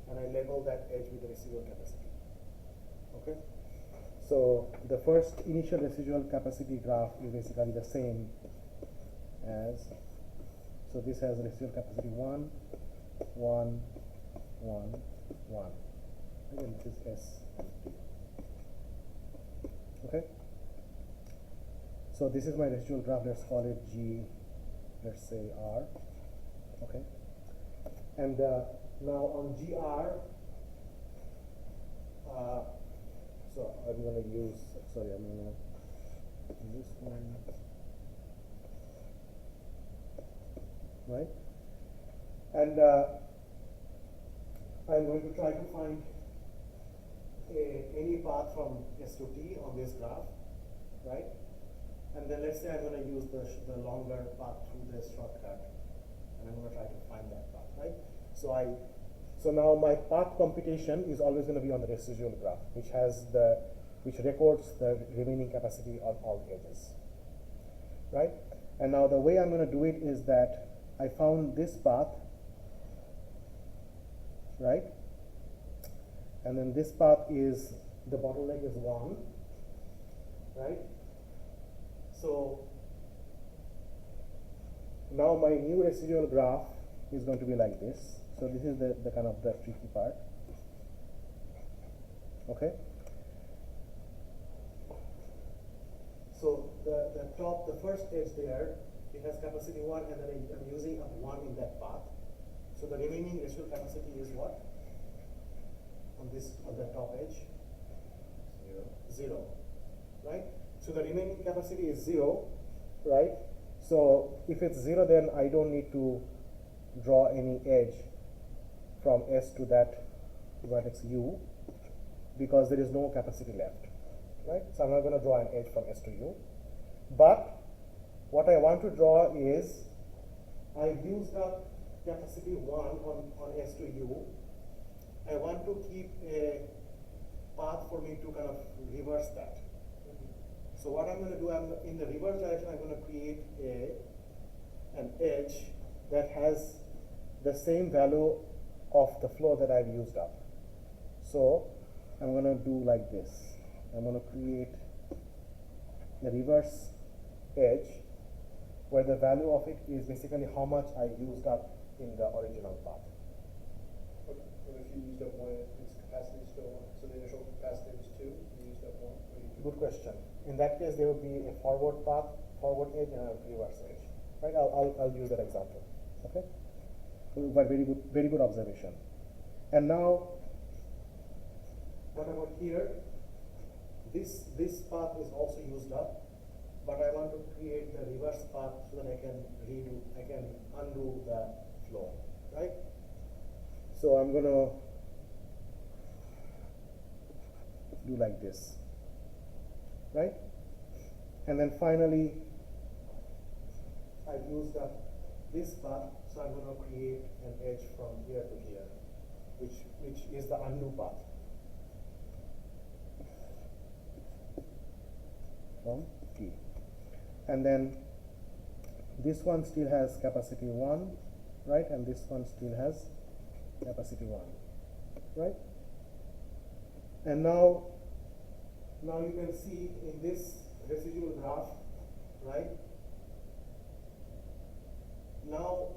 and I label that edge with the residual capacity. Okay? So the first initial residual capacity graph is basically the same as, so this has residual capacity 1, 1, 1, 1. Again, this is S and T. Okay? So this is my residual graph, let's call it G, let's say R. Okay? And now on GR, so I'm going to use, sorry, I'm going to use this one, right? And I'm going to try to find any path from S to T on this graph, right? And then let's say I'm going to use the longer path through this shortcut, and I'm going to try to find that path, right? So now my path computation is always going to be on the residual graph, which records the remaining capacity on all edges, right? And now the way I'm going to do it is that I found this path, right? And then this path is, the bottleneck is 1, right? So now my new residual graph is going to be like this. So this is the kind of the tricky part. Okay. So the top, the first edge there, it has capacity 1, and then I'm using a 1 in that path. So the remaining residual capacity is what? On the top edge? 0. Right? So the remaining capacity is 0, right? So if it's 0, then I don't need to draw any edge from S to that vertex U, because there is no capacity left, right? So I'm not going to draw an edge from S to U. But what I want to draw is, I've used up capacity 1 on S to U. I want to keep a path for me to kind of reverse that. So what I'm going to do, in the reverse direction, I'm going to create an edge that has the same value of the flow that I've used up. So I'm going to do like this. I'm going to create a reverse edge where the value of it is basically how much I used up in the original path. Okay. And if you used up 1, its capacity is still 1. So the initial capacity was 2, you used up 1. What do you do? Good question. In that case, there will be a forward path, forward edge, and a reverse edge. Right? I'll use that example. Okay. But very good observation. And now, what about here? This path is also used up, but I want to create the reverse path so that I can undo the flow, right? So I'm gonna do like this, right? And then finally, I've used up this path, so I'm going to create an edge from here to here, which is the undo path from T. And then this one still has capacity 1, right? And this one still has capacity 1, right? And now you can see in this residual graph, right? Now,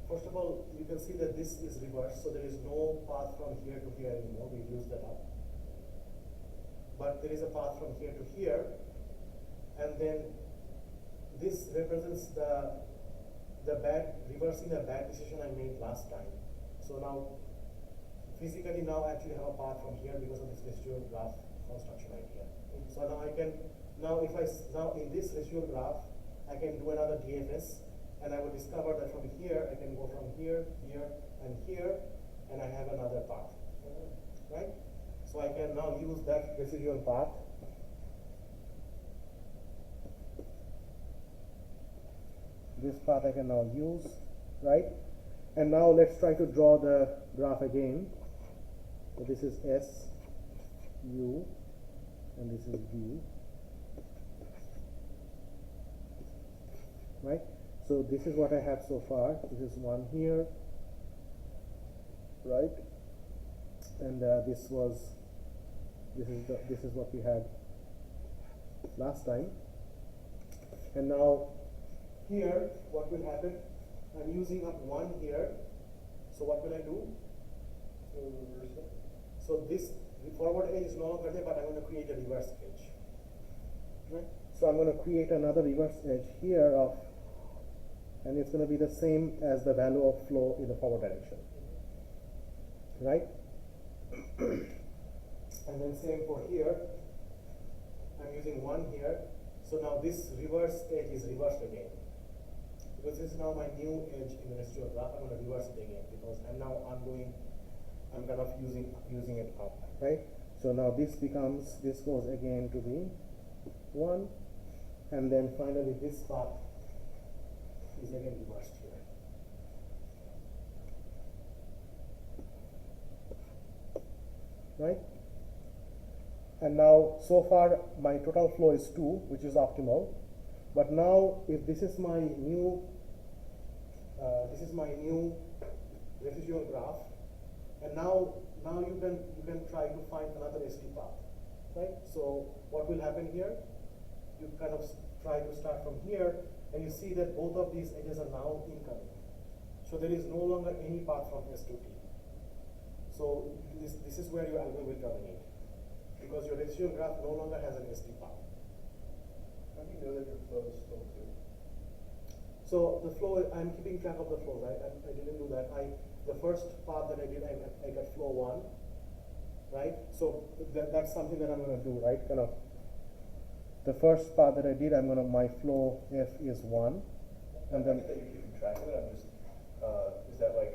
first of all, you can see that this is reversed, so there is no path from here to here anymore. We've used that up. But there is a path from here to here, and then this represents reversing a bad decision I made last time. So now, physically now I actually have a path from here because of this residual graph construction idea. So now now in this residual graph, I can do another DFS, and I will discover that from here, I can go from here, here, and here, and I have another path, right? So I can now use that residual path this path I can now use, right? And now let's try to draw the graph again. So this is S, U, and this is V, right? So this is what I have so far. This is one here, right? And this is what we had last time. And now here, what will happen? I'm using up one here. So what will I do? So this forward edge is no longer there, but I'm going to create a reverse edge. Right? So I'm going to create another reverse edge here of, and it's going to be the same as the value of flow in the forward direction. Right? And then same for here. I'm using one here. So now this reverse edge is reversed again. Because this is now my new edge in the residual graph, I'm going to reverse it again because I'm now undoing, I'm kind of using it up, right? So now this goes again to be 1, and then finally this path is again reversed here. Right? And now, so far, my total flow is 2, which is optimal. But now, if this is my new residual graph, and now you can try to find another SD path, right? So what will happen here? You kind of try to start from here, and you see that both of these edges are now incoming. So there is no longer any path from S to T. So this is where your algorithm will terminate, because your residual graph no longer has an SD path. How do you know that your flow is still 2? So the flow, I'm keeping track of the flows. I didn't do that. The first path that I did, I got flow 1, right? So that's something that I'm going to do, right? Kind of. The first path that I did, my flow F is 1, and then. That you're keeping track of it. I'm just. Is that like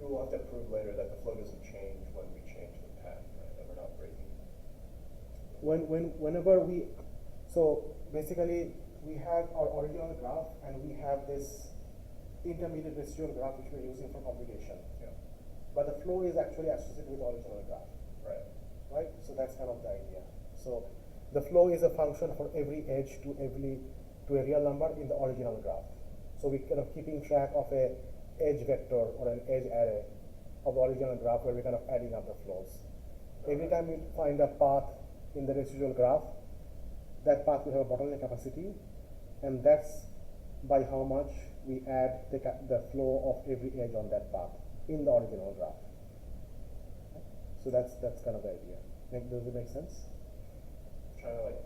you will have to prove later that the flow doesn't change when we change the path, right? That we're not breaking. Whenever we, so basically we have our original graph and we have this intermediate residual graph which we're using for computation. Yeah. But the flow is actually associated with the original graph. Right. Right? So that's kind of the idea. So the flow is a function for every edge to a real number in the original graph. So we're kind of keeping track of a edge vector or an edge array of the original graph where we're kind of adding up the flows. Every time we find a path in the residual graph, that path will have a bottleneck capacity, and that's by how much we add the flow of every edge on that path in the original graph. So that's kind of the idea. Does it make sense? I'm trying to like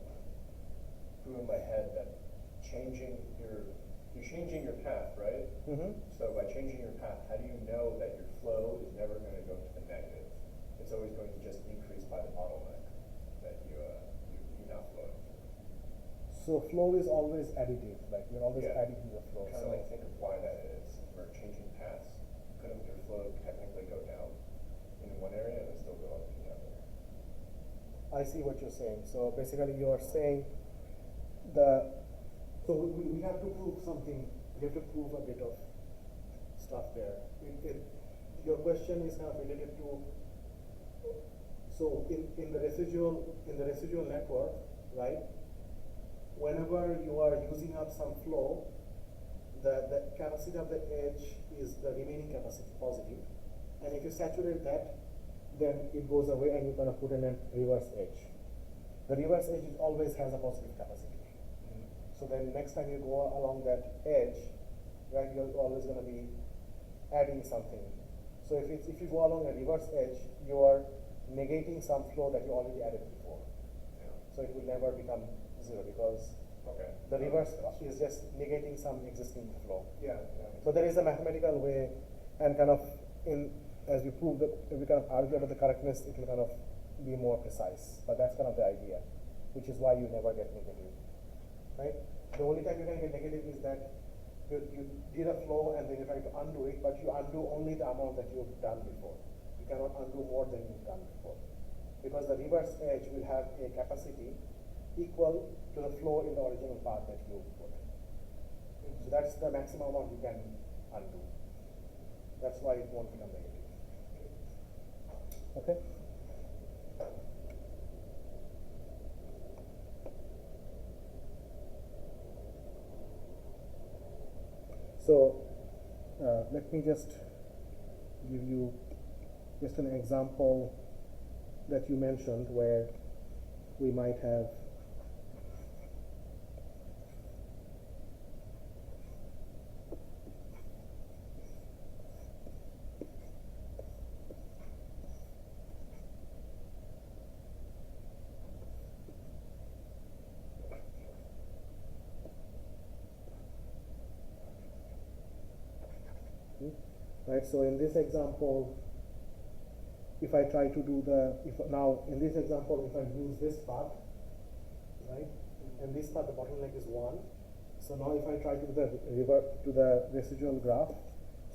prove in my head that you're changing your path, right? Mm-hmm. So by changing your path, how do you know that your flow is never going to go to the negative? It's always going to just increase by the bottleneck that you now flow. So flow is always additive, like we're always adding to the flow. I'm trying to like think of why that is. We're changing paths. Couldn't your flow technically go down in one area and still go up in the other? I see what you're saying. So basically you're saying so we have to prove something. We have to prove a bit of stuff there. Your question is kind of related to, so in the residual network, right? Whenever you are using up some flow, the capacity of the edge is the remaining capacity, positive. And if you saturate that, then it goes away and you're going to put in a reverse edge. The reverse edge always has a positive capacity. So then next time you go along that edge, right, you're always going to be adding something. So if you go along a reverse edge, you are negating some flow that you already added before. Yeah. So it will never become 0 because the reverse is just negating some existing flow. Yeah. So there is a mathematical way, and kind of as we prove that, if we kind of argue about the correctness, it will kind of be more precise. But that's kind of the idea, which is why you never get negative, right? The only time you can get negative is that you did a flow and then you try to undo it, but you undo only the amount that you've done before. You cannot undo more than you've done before, because the reverse edge will have a capacity equal to the flow in the original path that you put. So that's the maximum amount you can undo. That's why it won't become negative. Okay? So let me just give you just an example that you mentioned where we might have right. So in this example, if I try to do now in this example, if I use this path, right, and this path, the bottleneck is 1. So now if I try to do the residual graph,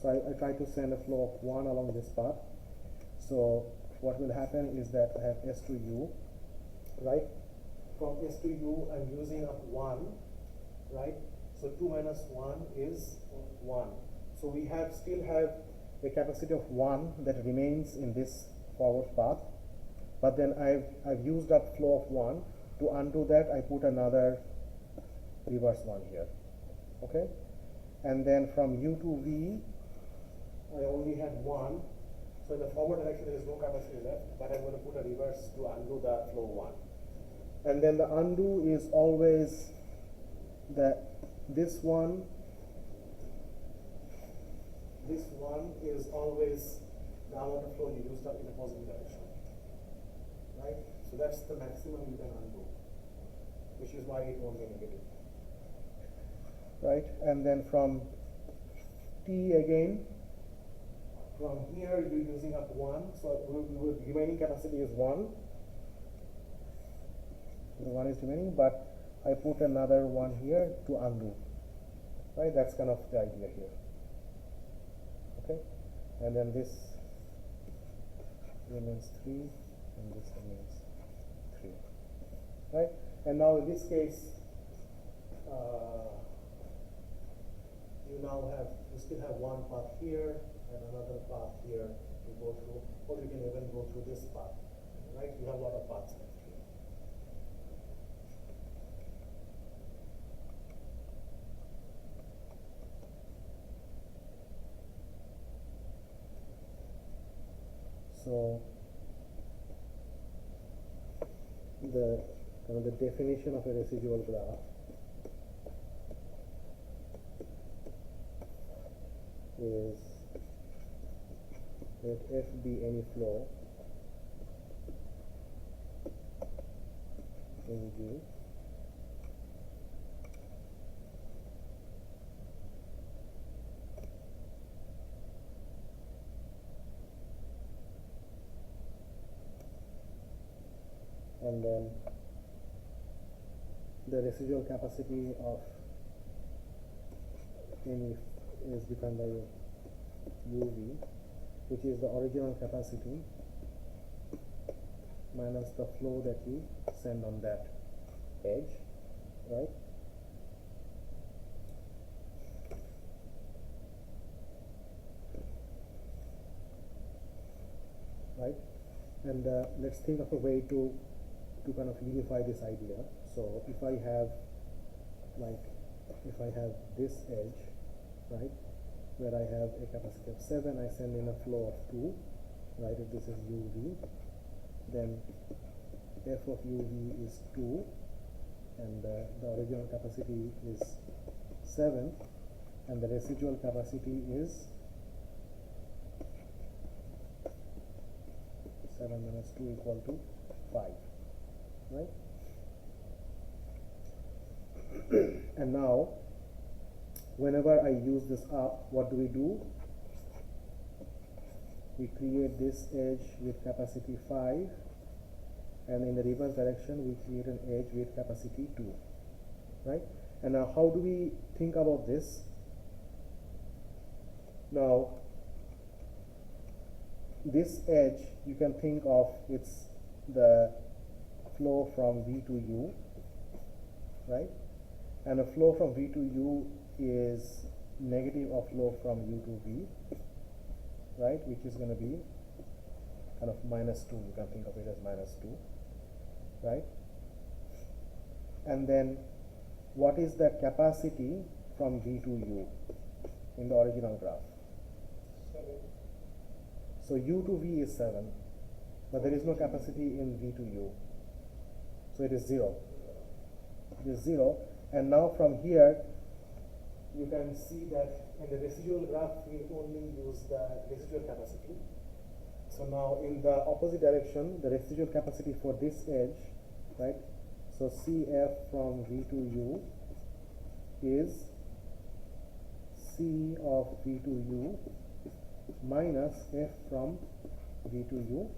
so I try to send a flow of 1 along this path. So what will happen is that I have S to U, right? From S to U, I'm using up 1, right? So 2 minus 1 is 1. So we still have a capacity of 1 that remains in this forward path, but then I've used up flow of 1. To undo that, I put another reverse 1 here, okay? And then from U to V, I only had 1. So in the forward direction, there is no capacity left, but I'm going to put a reverse to undo the flow 1. And then the undo is always this one is always the amount of flow you used up in the positive direction, right? So that's the maximum you can undo, which is why it won't be negative, right? And then from T again, from here you're using up 1, so remaining capacity is 1. The 1 is remaining, but I put another 1 here to undo, right? That's kind of the idea here, okay? And then this remains 3 and this remains 3, right? And now in this case, you still have 1 path here and another path here to go through, or you can even go through this path, right? You have a lot of paths left here. So the definition of a residual graph is let F be any flow in G and then the residual capacity of any is defined by UV, which is the original capacity minus the flow that we send on that edge, right? Right? And let's think of a way to kind of unify this idea. So if I have this edge, right, where I have a capacity of 7, I send in a flow of 2, right? If this is UV, then F of UV is 2, and the original capacity is 7, and the residual capacity is 7 minus 2 equal to 5, right? And now whenever I use this up, what do? We create this edge with capacity 5, and in the reverse direction we create an edge with capacity 2, right? And now how do we think about this? Now this edge, you can think of it's the flow from V to U, right? And a flow from V to U is negative of flow from U to V, right? Which is going to be kind of minus 2. You can think of it as minus 2, right? And then what is the capacity from V to U? in the original graph? 7. So u to v is 7, but there is no capacity in v to u. So it is 0. It is 0. And now from here, you can see that in the residual graph, we only use the residual capacity. So now in the opposite direction, the residual capacity for this edge, right? So Cf from v to u is C of v to u minus f from v to u.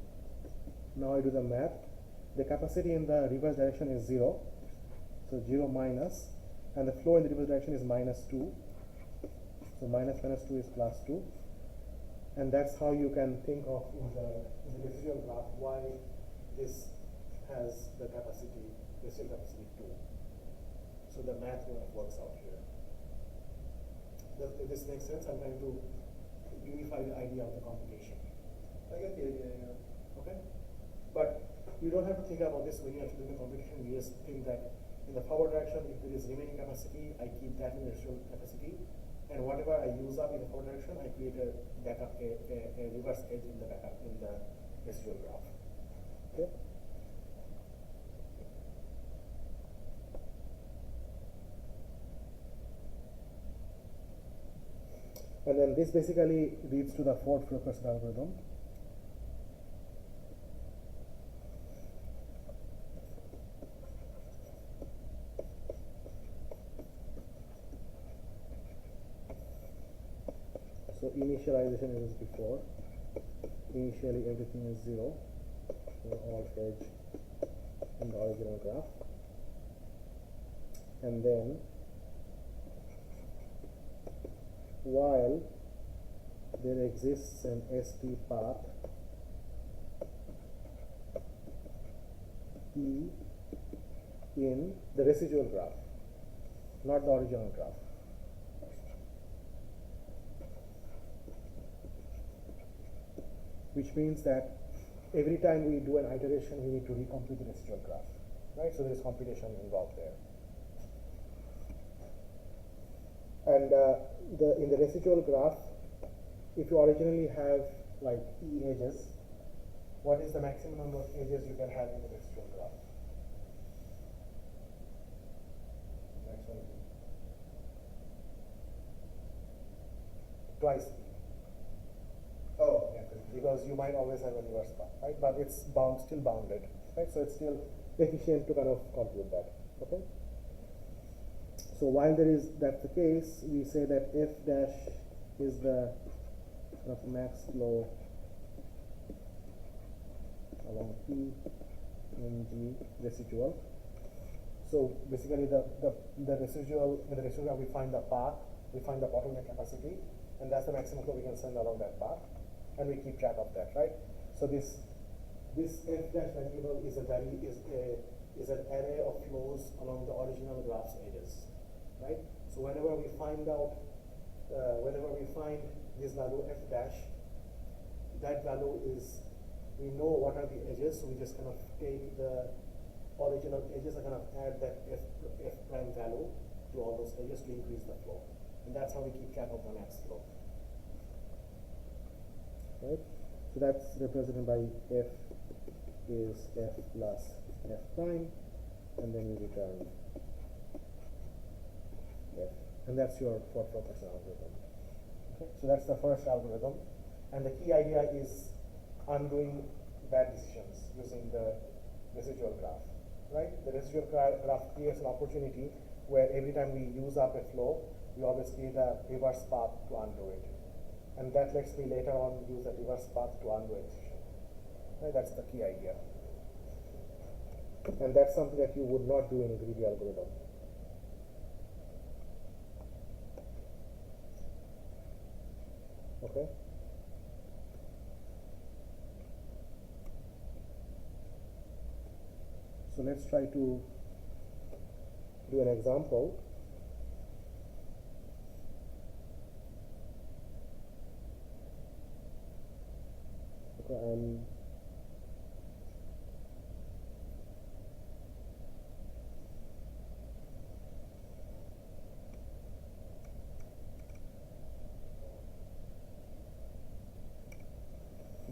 Now I do the math. The capacity in the reverse direction is 0. So 0 minus, and the flow in the reverse direction is minus 2. So minus 2 is plus 2. And that's how you can think of in the residual graph why this has the capacity, residual capacity 2. So the math kind of works out here. Does this make sense? I'm trying to unify the idea of the computation. I get the idea, yeah. Okay? But you don't have to think about this when you're actually doing the computation. You just think that in the forward direction, if there is remaining capacity, I keep that in the residual capacity. And whatever I use up in the forward direction, I create a backup, a reverse edge in the backup, in the residual graph. Okay? And then this basically leads to the fourth fulkerson algorithm. So initialization is before. Initially everything is 0 for all edge in the original graph. And then while there exists an ST path E in the residual graph, not the original graph. Which means that every time we do an iteration, we need to recompute the residual graph, right? So there is computation involved there. And in the residual graph, if you originally have like E edges, what is the maximum number of edges you can have in the residual graph? Maximum. Twice E. Oh, yeah. Because you might always have a reverse path, right? But it's still bounded, right? So it's still efficient to kind of compute that, okay? So while that's the case, we say that f dash is the kind of max flow along P in G residual. So basically the residual, in the residual we find the path, we find the bottleneck capacity, and that's the maximum flow we can send along that path, and we keep track of that, right? So this f dash variable is an array of flows along the original graph's edges, right? So whenever we find this value f dash, that value is, we know what are the edges, so we just kind of take the original edges and kind of add that f prime value to all those edges to increase the flow. And that's how we keep track of the max flow. Right? So that's represented by f is f plus f prime, and then you return f. And that's your fourth fulkerson algorithm. Okay? So that's the first algorithm. And the key idea is undoing bad decisions using the residual graph. Right? The residual graph creates an opportunity where every time we use up a flow, we always create a reverse path to undo it. And that lets me later on use a reverse path to undo a decision. Right? That's the key idea. And that's something that you would not do in a greedy algorithm. Okay? So let's try to do an example. Okay,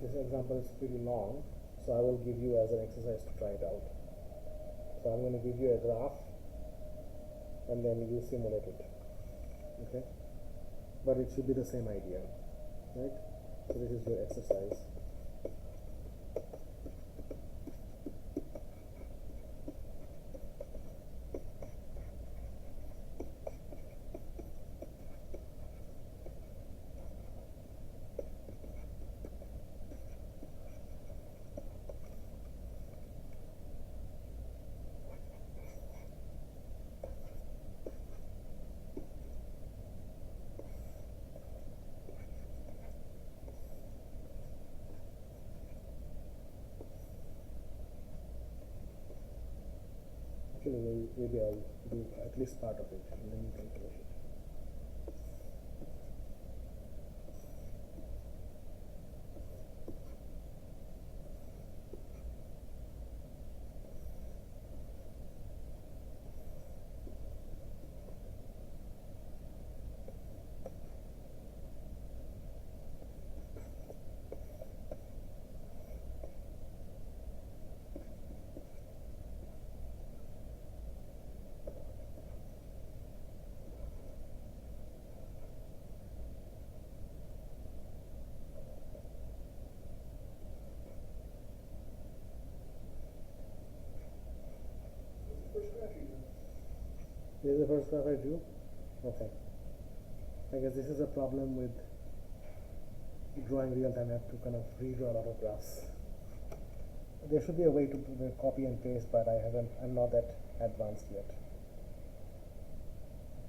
this example is pretty long, so I will give you as an exercise to try it out. So I'm going to give you a graph and then you simulate it, okay? But it should be the same idea, right? So this is your exercise. Actually, maybe I'll do at least part of it and then you can finish it. This is the first graph I drew? Okay. I guess this is a problem with drawing real time. I have to kind of redraw a lot of graphs. There should be a way to copy and paste, but I'm not that advanced yet.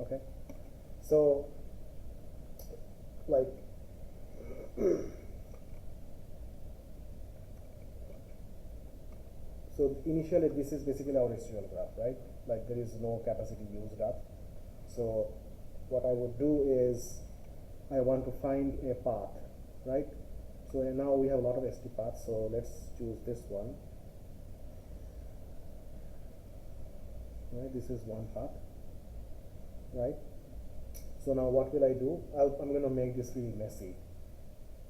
Okay. So, like, so initially this is basically our residual graph, right? Like there is no capacity used up. So what I would do is I want to find a path, right? So now we have a lot of ST paths, so let's choose this one. Right, this is one path, right? So now what will I do? I'm going to make this really messy,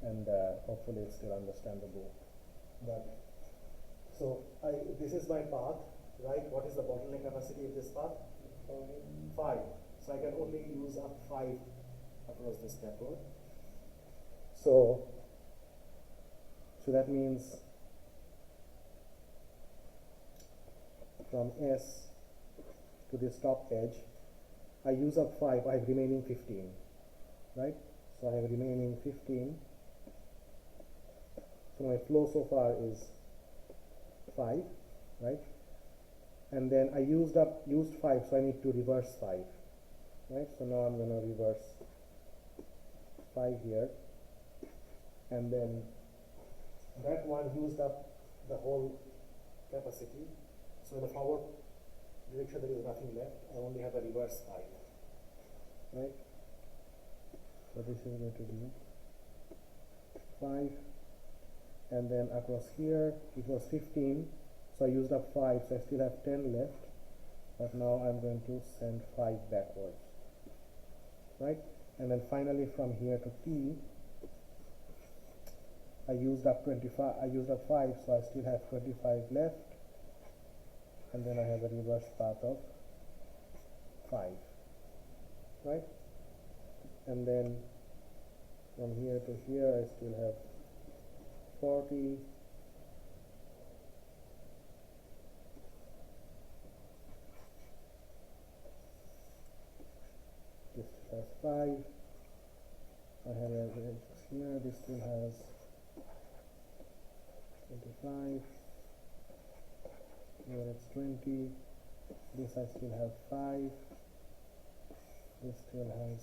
and hopefully it's still understandable. But so this is my path, right? What is the bottleneck capacity of this path? 5. So I can only use up 5 across this network. So that means from S to this top edge, I use up 5, I have remaining 15, right? So I have remaining 15. So my flow so far is 5, right? And then I used 5, so I need to reverse 5, right? So now I'm going to reverse 5 here, and then that one used up the whole capacity. So in the forward direction there is nothing left. I only have a reverse 5, right? So this is going to be 5, and then across here it was 15. So I used up 5, so I still have 10 left, but now I'm going to send 5 backwards, right? And then finally from here to T, I used up 5, so I still have 25 left, and then I have a reverse path of 5, right? And then from here to here I still have 40. This has 5. I have a edge here. This still has 25. Here it's 20. This I still have 5. This still has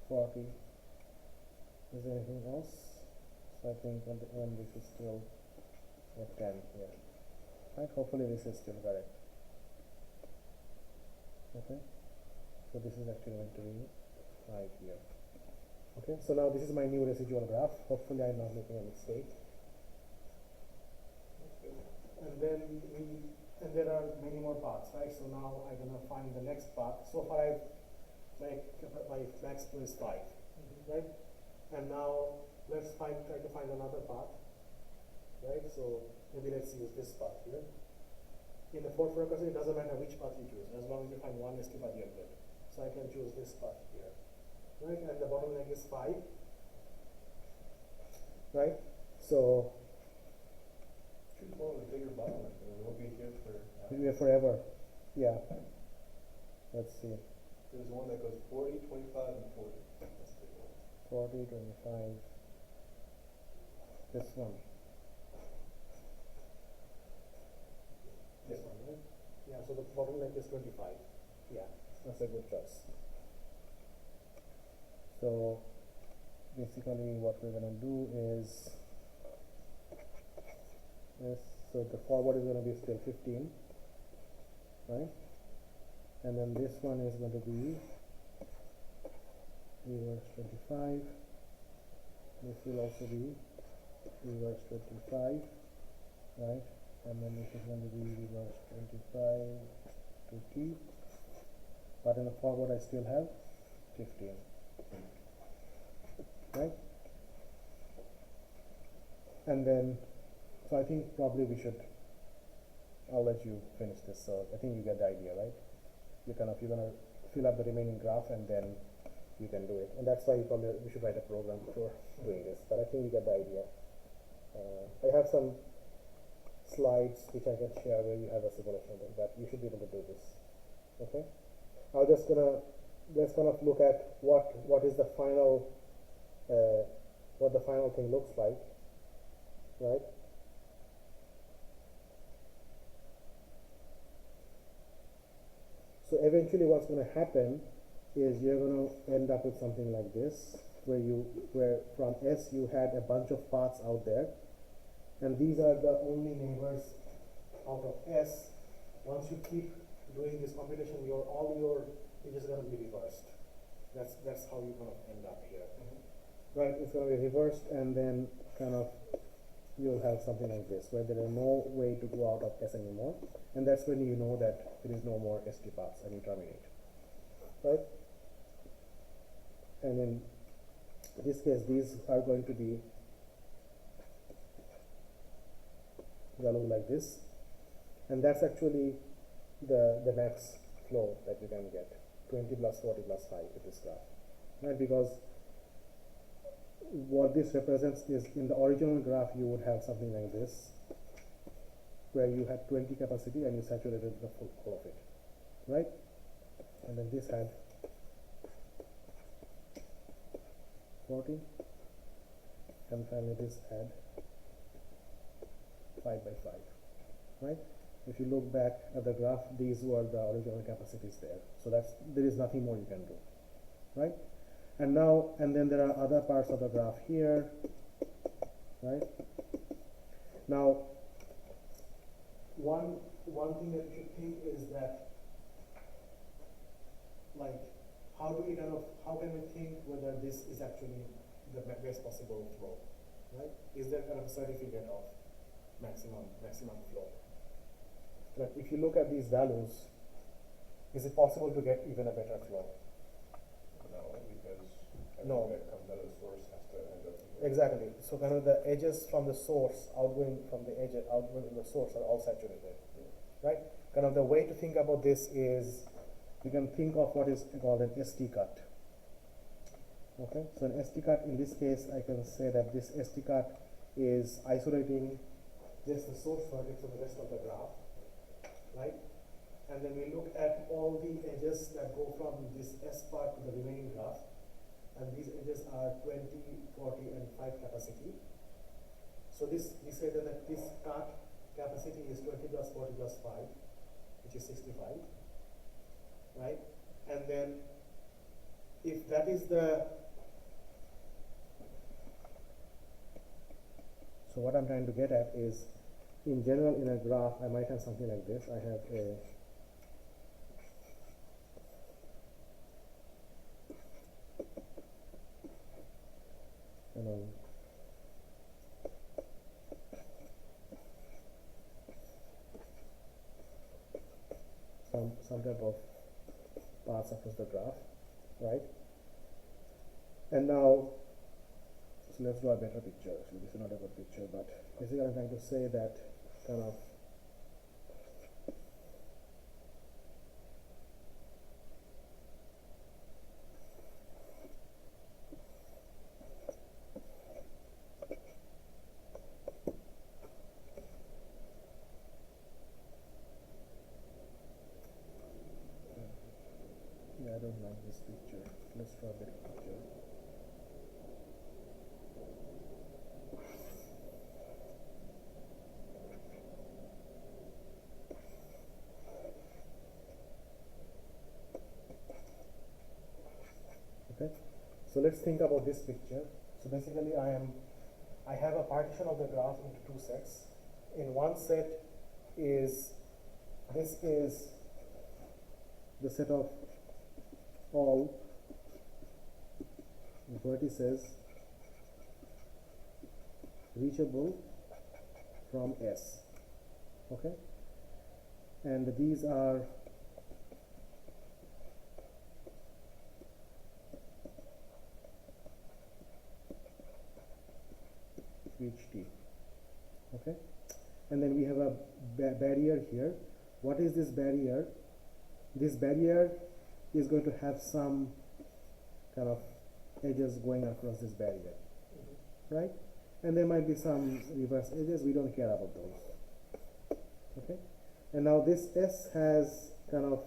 40. Is there anything else? So I think at the end this is still a 10 here. Right? Hopefully this is still correct. Okay. So this is actually going to be 5 here. Okay, so now this is my new residual graph. Hopefully I'm not making a mistake. And then there are many more paths, right? So now I'm gonna find the next path. So far my max flow is 5, right? And now let's try to find another path, right? So maybe let's use this path here. In the fourth fulkerson, it doesn't matter which path you choose, as long as you find one ST path, you're good. So I can choose this path here, right? And the bottleneck is 5, right? So Choose one with a bigger bottleneck, and we'll be here for. forever. Yeah. Let's see. There's one that goes 40, 25, and 40. That's the big one. 40, 25. This one. This one, right? Yeah, so the bottleneck is 25. Yeah, that's a good choice. So basically what we're going to do is this. So the forward is going to be still 15, right? And then this one is going to be reverse 25. This will also be reverse 25, right? And then this is going to be reverse 25 to T. But in the forward I still have 15, right? And then, so I think probably we should, I'll let you finish this. So I think you get the idea, right? You're gonna fill up the remaining graph and then you can do it. And that's why we should write a program for doing this. But I think you get the idea. I have some slides which I can share where you have a simulation of it, but you should be able to do this. Okay? I'm just gonna let's kind of look at what is the final what the final thing looks like, right? So eventually what's going to happen is you're going to end up with something like this, where from S you had a bunch of paths out there, and these are the only neighbors out of S. Once you keep doing this computation, all your is going to be reversed. That's how you're going to end up here. Right, it's going to be reversed, and then kind of you'll have something like this, where there is no way to go out of S anymore, and that's when you know that there is no more ST paths and you terminate, right? And in this case, these are going to be value like this, and that's actually the max flow that you can get, 20 plus 40 plus 5 with this graph, right? Because what this represents is, in the original graph you would have something like this, where you had 20 capacity and you saturated the full all of it, right? And then this had 40, and finally this had 5 by 5, right? If you look back at the graph, these were the original capacities there, so there is nothing more you can do, right? And then there are other parts of the graph here, right? Now, one thing that you should think is that, like, how can we think whether this is actually the best possible flow, right? Is there kind of a certificate of maximum flow? But if you look at these values, is it possible to get even a better flow? No, because No. everything that comes out of the source has to end up in Exactly. So kind of the edges from the source, outgoing from the source are all saturated, right? Kind of the way to think about this is, you can think of what is called an ST cut. Okay, so an ST cut, in this case, I can say that this ST cut is isolating just the source vertex from the rest of the graph, right? And then we look at all the edges that go from this S part to the remaining graph, and these edges are 20, 40, and 5 capacity. So we say that this cut capacity is 20 plus 40 plus 5, which is 65, right? And then if that is so what I'm trying to get at is, in general, in a graph, I might have something like this. I have a some type of paths across the graph, right? And now So let's draw a better picture. Actually, this is not a good picture, but basically I'm trying to say that kind of yeah, I don't like this picture. Let's draw a better picture. Okay, so let's think about this picture. So basically I have a partition of the graph into two sets. In one set is, this is the set of all vertices reachable from S. Okay, and these are reach T. Okay, and then we have a barrier here. What is this barrier? This barrier is going to have some kind of edges going across this barrier, right? And there might be some reverse edges. We don't care about those. Okay, and now this S has kind of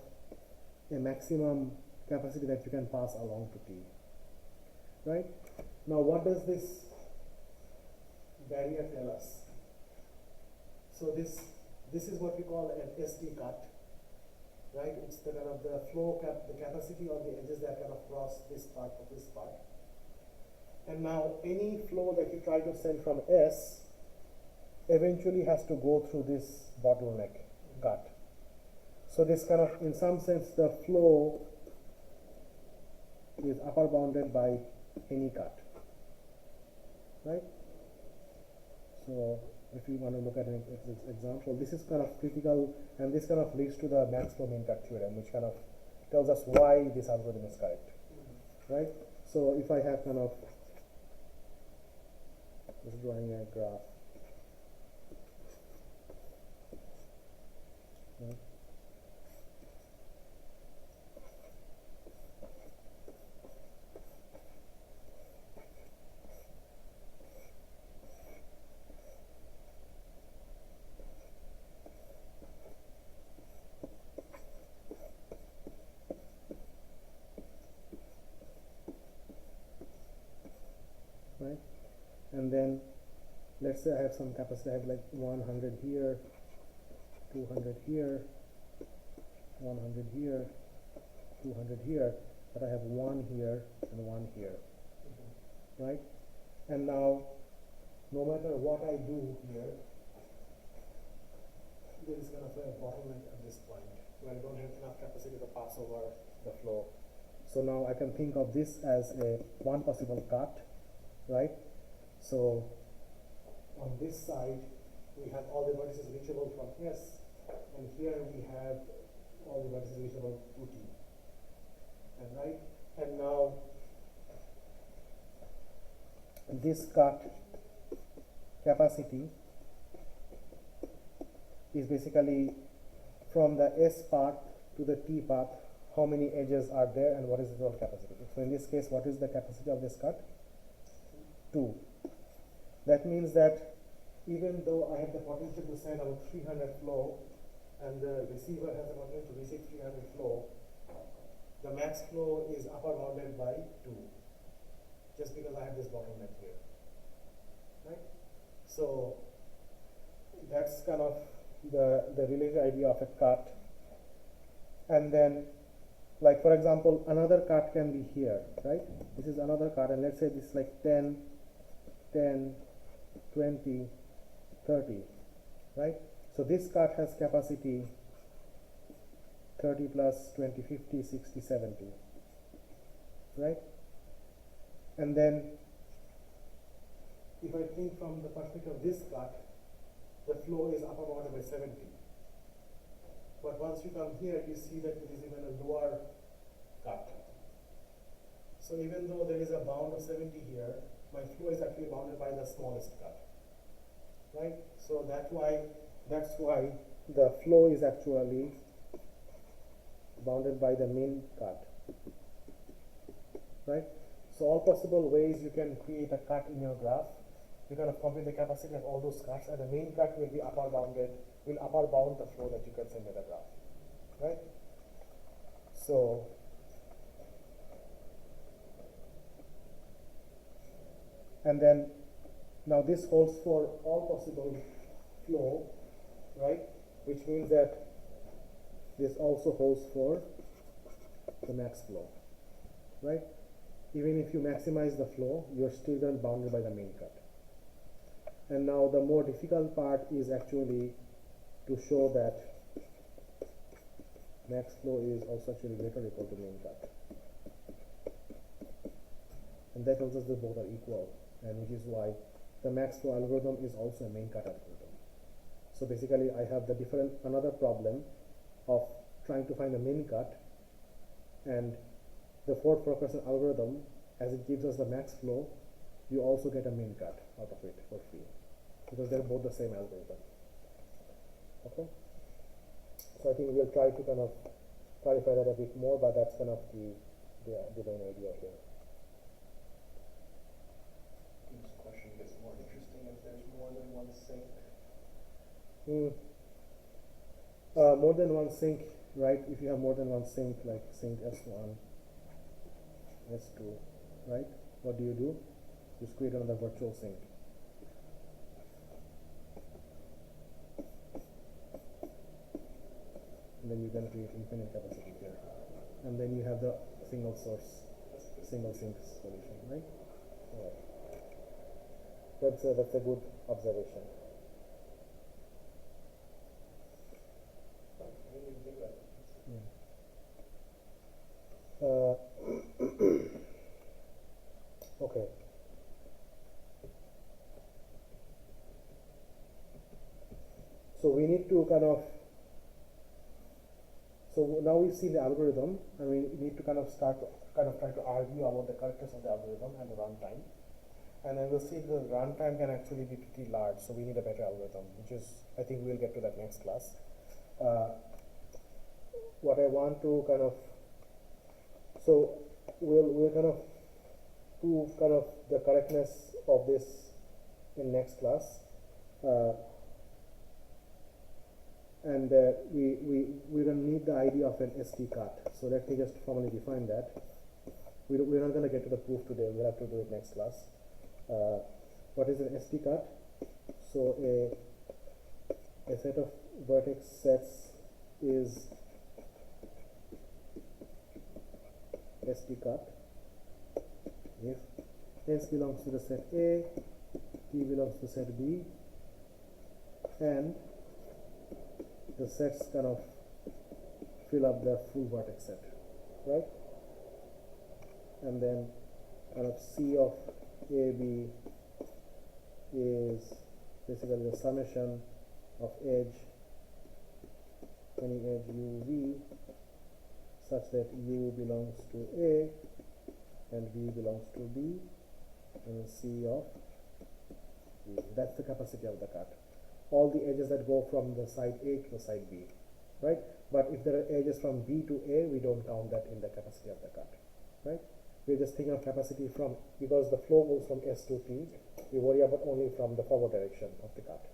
a maximum capacity that you can pass along to T, right? Now what does this barrier tell us? So this is what we call an SD cut, right? It's the kind of the flow the capacity of the edges that kind of cross this part of this part. And now any flow that you try to send from S eventually has to go through this bottleneck cut. So this kind of, in some sense, the flow is upper bounded by any cut, right? So if you want to look at an example, this is kind of critical, and this kind of leads to the Max-Flow mean cut theorem, which kind of tells us why this algorithm is correct, right? So if I have kind of, just drawing a graph, right? Right? And then let's say I have some capacity. I have like 100 here, 200 here, 100 here, 200 here, but I have 1 here and 1 here, right? And now no matter what I do here, there is kind of a bottleneck at this point where I don't have enough capacity to pass over the flow. So now I can think of this as a one possible cut, right? So on this side we have all the vertices reachable from S, and here we have all the vertices reachable to T, and right? And now this cut capacity is basically from the S path to the T path, how many edges are there and what is the total capacity. So in this case, what is the capacity of this cut? 2. That means that even though I have the potential to send out 300 flow and the receiver has the potential to receive 300 flow, the max flow is upper bounded by 2, just because I have this bottleneck here, right? So that's kind of the related idea of a cut. And then, like for example, another cut can be here, right? This is another cut, and let's say this is like 10, 10, 20, 30, right? So this cut has capacity 30 plus 20, 50, 60, 70, right? And then if I think from the perspective of this cut, the flow is upper bounded by 70. But once you come here, you see that it is even a lower cut. So even though there is a bound of 70 here, my flow is actually bounded by the smallest cut, right? So that's why the flow is actually bounded by the main cut, right? So all possible ways you can create a cut in your graph, you kind of compute the capacity of all those cuts, and the main cut will be upper bound the flow that you can send in the graph, right? So and then now this holds for all possible flow, right? Which means that this also holds for the max flow, right? Even if you maximize the flow, you're still then bounded by the main cut. And now the more difficult part is actually to show that max flow is also actually greater or equal to main cut. And that tells us that both are equal, and which is why the max flow algorithm is also a main cut algorithm. So basically I have another problem of trying to find the main cut, and the fulkerson algorithm, as it gives us the max flow, you also get a main cut out of it for free, because they're both the same algorithm. Okay, so I think we'll try to kind of clarify that a bit more, but that's kind of the main idea here. This question gets more interesting if there's more than one sink. More than one sink, right? If you have more than one sink, like sink S1, S2, right? What do? Just create another virtual sink. And then you can create infinite capacity here. And then you have the single source, single sink solution, right? All right. That's a good observation. Okay. So we need to so now we've seen the algorithm, and we need to try to argue about the correctness of the algorithm and the runtime. And then we'll see the runtime can actually be pretty large, so we need a better algorithm, which is, I think we'll get to that next class. What I want to so we'll prove the correctness of this in next class, and we're going to need the idea of an ST cut. So let me just formally define that. We're not going to get to the proof today. We'll have to do it next class. What is an ST cut? So a set of vertex sets is ST cut if S belongs to the set A, T belongs to set B, and the sets fill up the full vertex set, right? And then C of A, B is basically the summation of any edge U, V, such that U belongs to A and V belongs to B, and C of V. That's the capacity of the cut. All the edges that go from the side A to the side B, right? But if there are edges from B to A, we don't count that in the capacity of the cut, right? We're just thinking of capacity because the flow moves from S to T, we worry about only from the forward direction of the cut,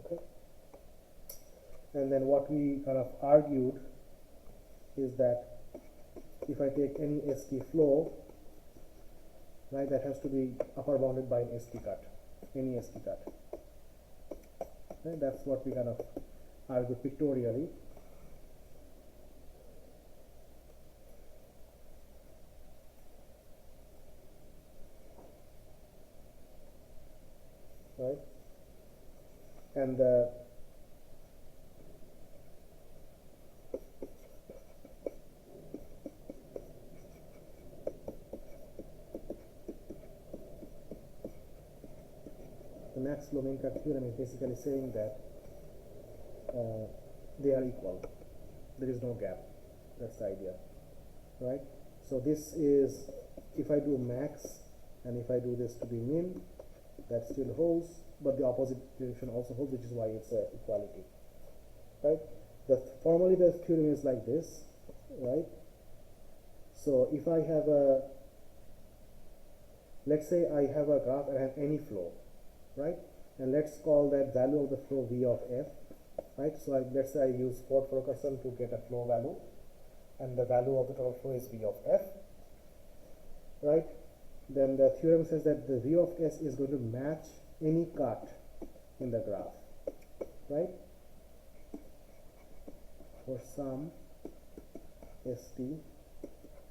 okay? And then what we argued is that if I take any ST flow, right, that has to be upper bounded by an ST cut, any ST cut. Right, that's what we argue pictorially. Right, and the max flow main cut theorem is basically saying that they are equal. There is no gap. That's the idea, right? So this is, if I do max and if I do this to be min, that still holds, but the opposite direction also holds, which is why it's a equality, right? Formally the theorem is like this, right? So if I have a, let's say I have a graph and I have any flow, right? And let's call that value of the flow V of f, right? So let's say I use fulkerson to get a flow value, and the value of the total flow is V of f, right? Then the theorem says that the V of s is going to match any cut in the graph, right? For some st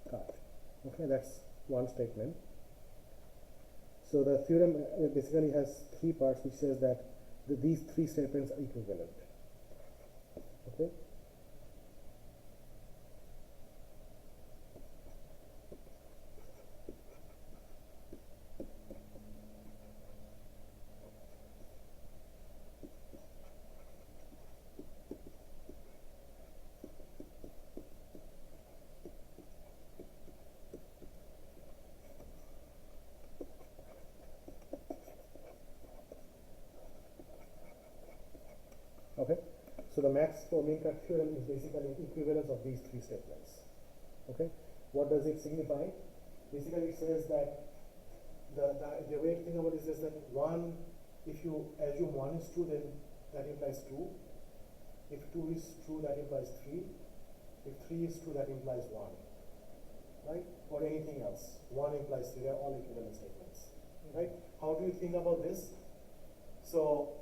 cut. Okay, that's one statement. So the theorem basically has three parts, which says that these three statements are equivalent. Okay. Okay, so the max for min cut theorem is basically an equivalence of these three statements. Okay, what does it signify? Basically, it says that the way to think about this is that one, if you assume one is true, then that implies two. If two is true, that implies three. If three is true, that implies one, right? Or anything else. One implies three. They are all equivalent statements, right? How do you think about this? So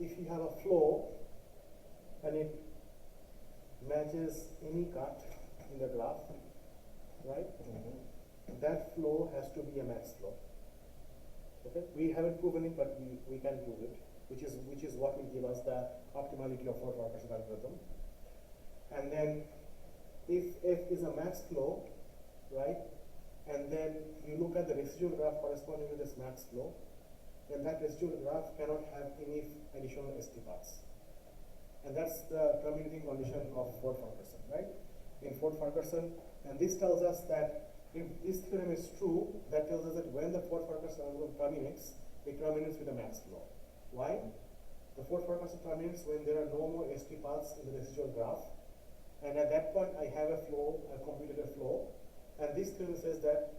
if you have a flow and it matches any cut in the graph, right? That flow has to be a max flow. Okay, we haven't proven it, but we can prove it, which is what will give us the optimality of our formulation algorithm. And then if f is a max flow, right, and then you look at the residual graph corresponding to this max flow, then that residual graph cannot have any additional st paths. And that's the terminating condition of Fulkerson, right? In Fulkerson, and this tells us that if this theorem is true, that tells us that when the Fulkerson algorithm terminates, it terminates with a max flow. Why? The Fulkerson terminates when there are no more st paths in the residual graph, and at that point I have a flow, a computed a flow, and this theorem says that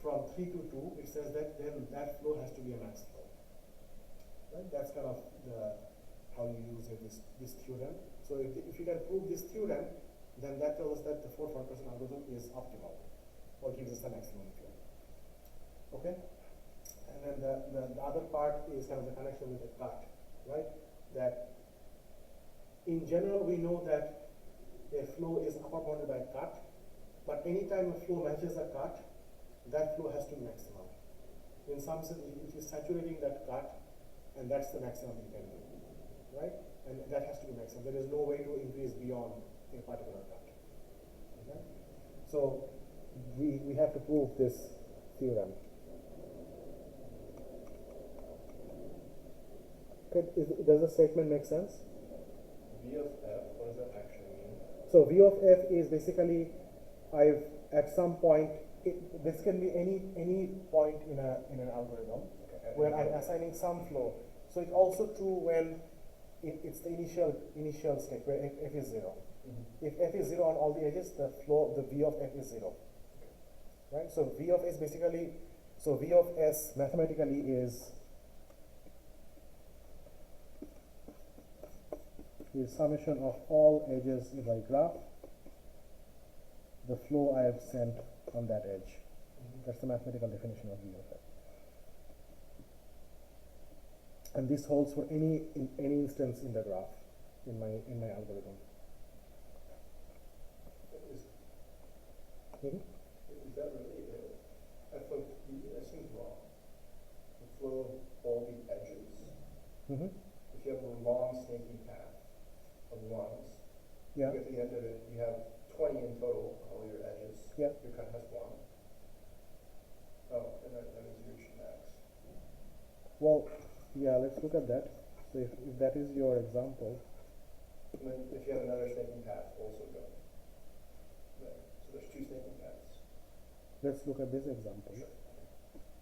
from 3 to 2, it says that then that flow has to be a max flow. Right? That's kind of how you use this theorem. So if you can prove this theorem, then that tells us that the Fulkerson algorithm is optimal, or gives us the maximum flow. Okay? And then the other part is kind of the connection with the cut, right? That in general we know that a flow is upper bounded by a cut, but anytime a flow matches a cut, that flow has to be maximum. In some sense, it is saturating that cut, and that's the maximum you can do, right? And that has to be maximum. There is no way to increase beyond a particular cut. Okay? So we have to prove this theorem. Okay, does the statement make sense? V of f, what does that actually mean? So V of f is basically, I've at some point, this can be any point in an algorithm, okay, where I'm assigning some flow. So it's also true when it's the initial state where f is 0. If f is 0 on all the edges, the V of f is 0. Right? So V of s basically, so V of s mathematically is summation of all edges in my graph, the flow I have sent on that edge. That's the mathematical definition of V of f. And this holds for any instance in the graph in my algorithm. Is that really it? That seems wrong. The flow of all the edges. If you have a long snaky path of ones, yeah. At the end of it, you have 20 in total, all your edges. Yeah. Your cut has 1. Oh, and that means you reach max. Well, yeah, let's look at that. So if that is your example. And then if you have another snaking path, also go there. So there's 2 snaking paths. Let's look at this example. Sure.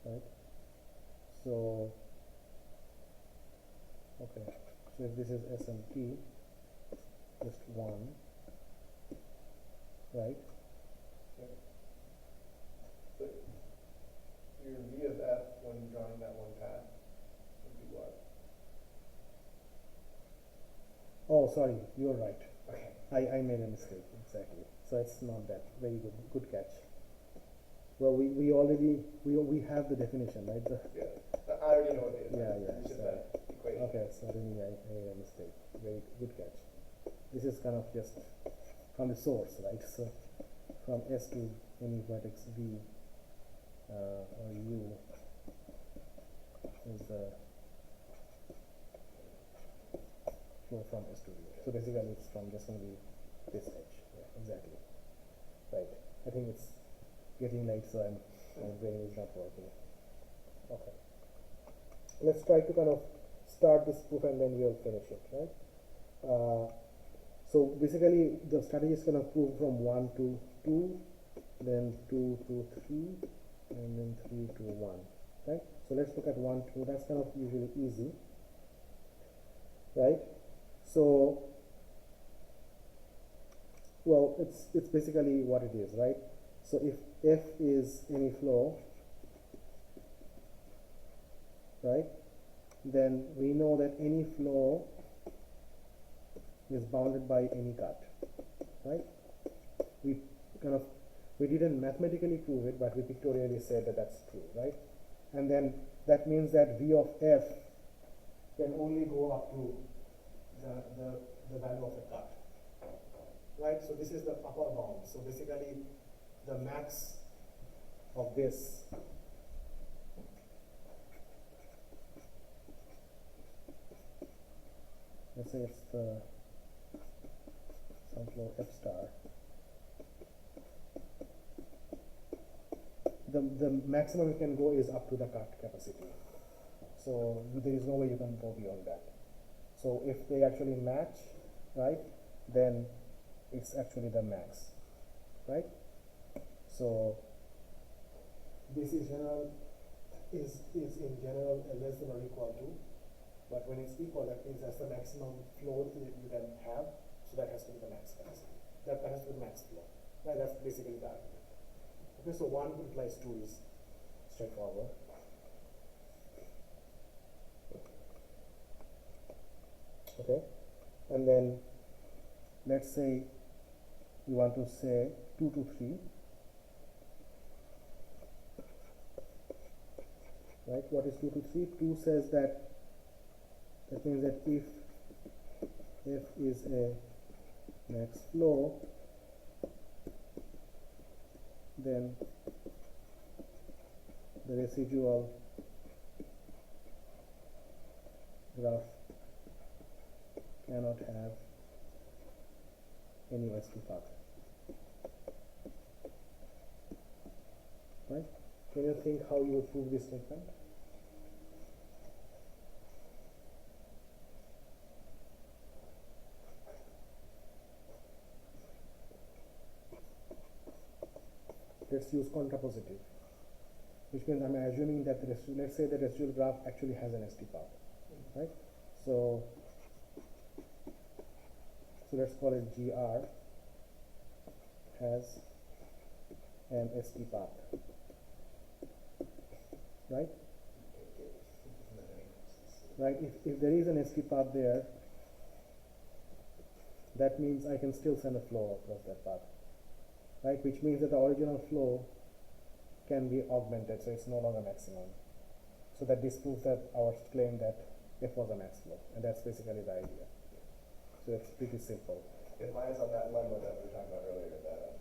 right? So, okay, so if this is SMT, just 1, right? Okay. So your V of F when drawing that one path would be what? Oh, sorry, you're right. Okay. I made a mistake, exactly. So it's not that. Very good catch. Well, we already, we have the definition, right? Yeah, I already know what it is. Yeah, It's just sorry. that equation. Okay, so then I made a mistake. Very good catch. This is kind of just from the source, right? So from S to any vertex V or U is the flow from S to V. So basically it's from just going to be this edge. Yeah, exactly. Right. I think it's getting late, so my brain is not working. Okay. Let's try to kind of start this proof and then we'll finish it, right? So basically the strategy is going to prove from 1 to 2, then 2 to 3, and then 3 to 1, right? So let's look at 1, 2. That's kind of usually easy, right? So, well, it's basically what it is, right? So if F is any flow, right, then we know that any flow is bounded by any cut, right? We didn't mathematically prove it, but we pictorially said that that's true, right? And then that means that V of F can only go up to the value of the cut, right? So this is the upper bound. So basically the max of this let's say it's the some flow F star. The maximum you can go is up to the cut capacity. So there is no way you can go beyond that. So if they actually match, right, then it's actually the max, right? So this is general is in general less than or equal to, but when it's equal, that means that's the maximum flow that you can have. So that has to be the max capacity. That has to be the max flow. Right? That's basically the argument. Okay, so 1 implies 2 is straightforward. Okay, and then let's say you want to say 2 to 3, right? What is 2 to 3? 2 says that means that if F is a max flow, then the residual graph cannot have any ST path, right? Can you think how you would prove this statement? Let's use contrapositive, which means I'm assuming that let's say the residual graph actually has an ST path, right? So let's call it GR has an ST path, right? Right. If there is an ST path there, that means I can still send a flow across that path, right? Which means that the original flow can be augmented, so it's no longer maximum. So that disproves that our claim that F was a max flow, and that's basically the idea. So it's pretty simple. It lies on that lemma that we were talking about earlier, that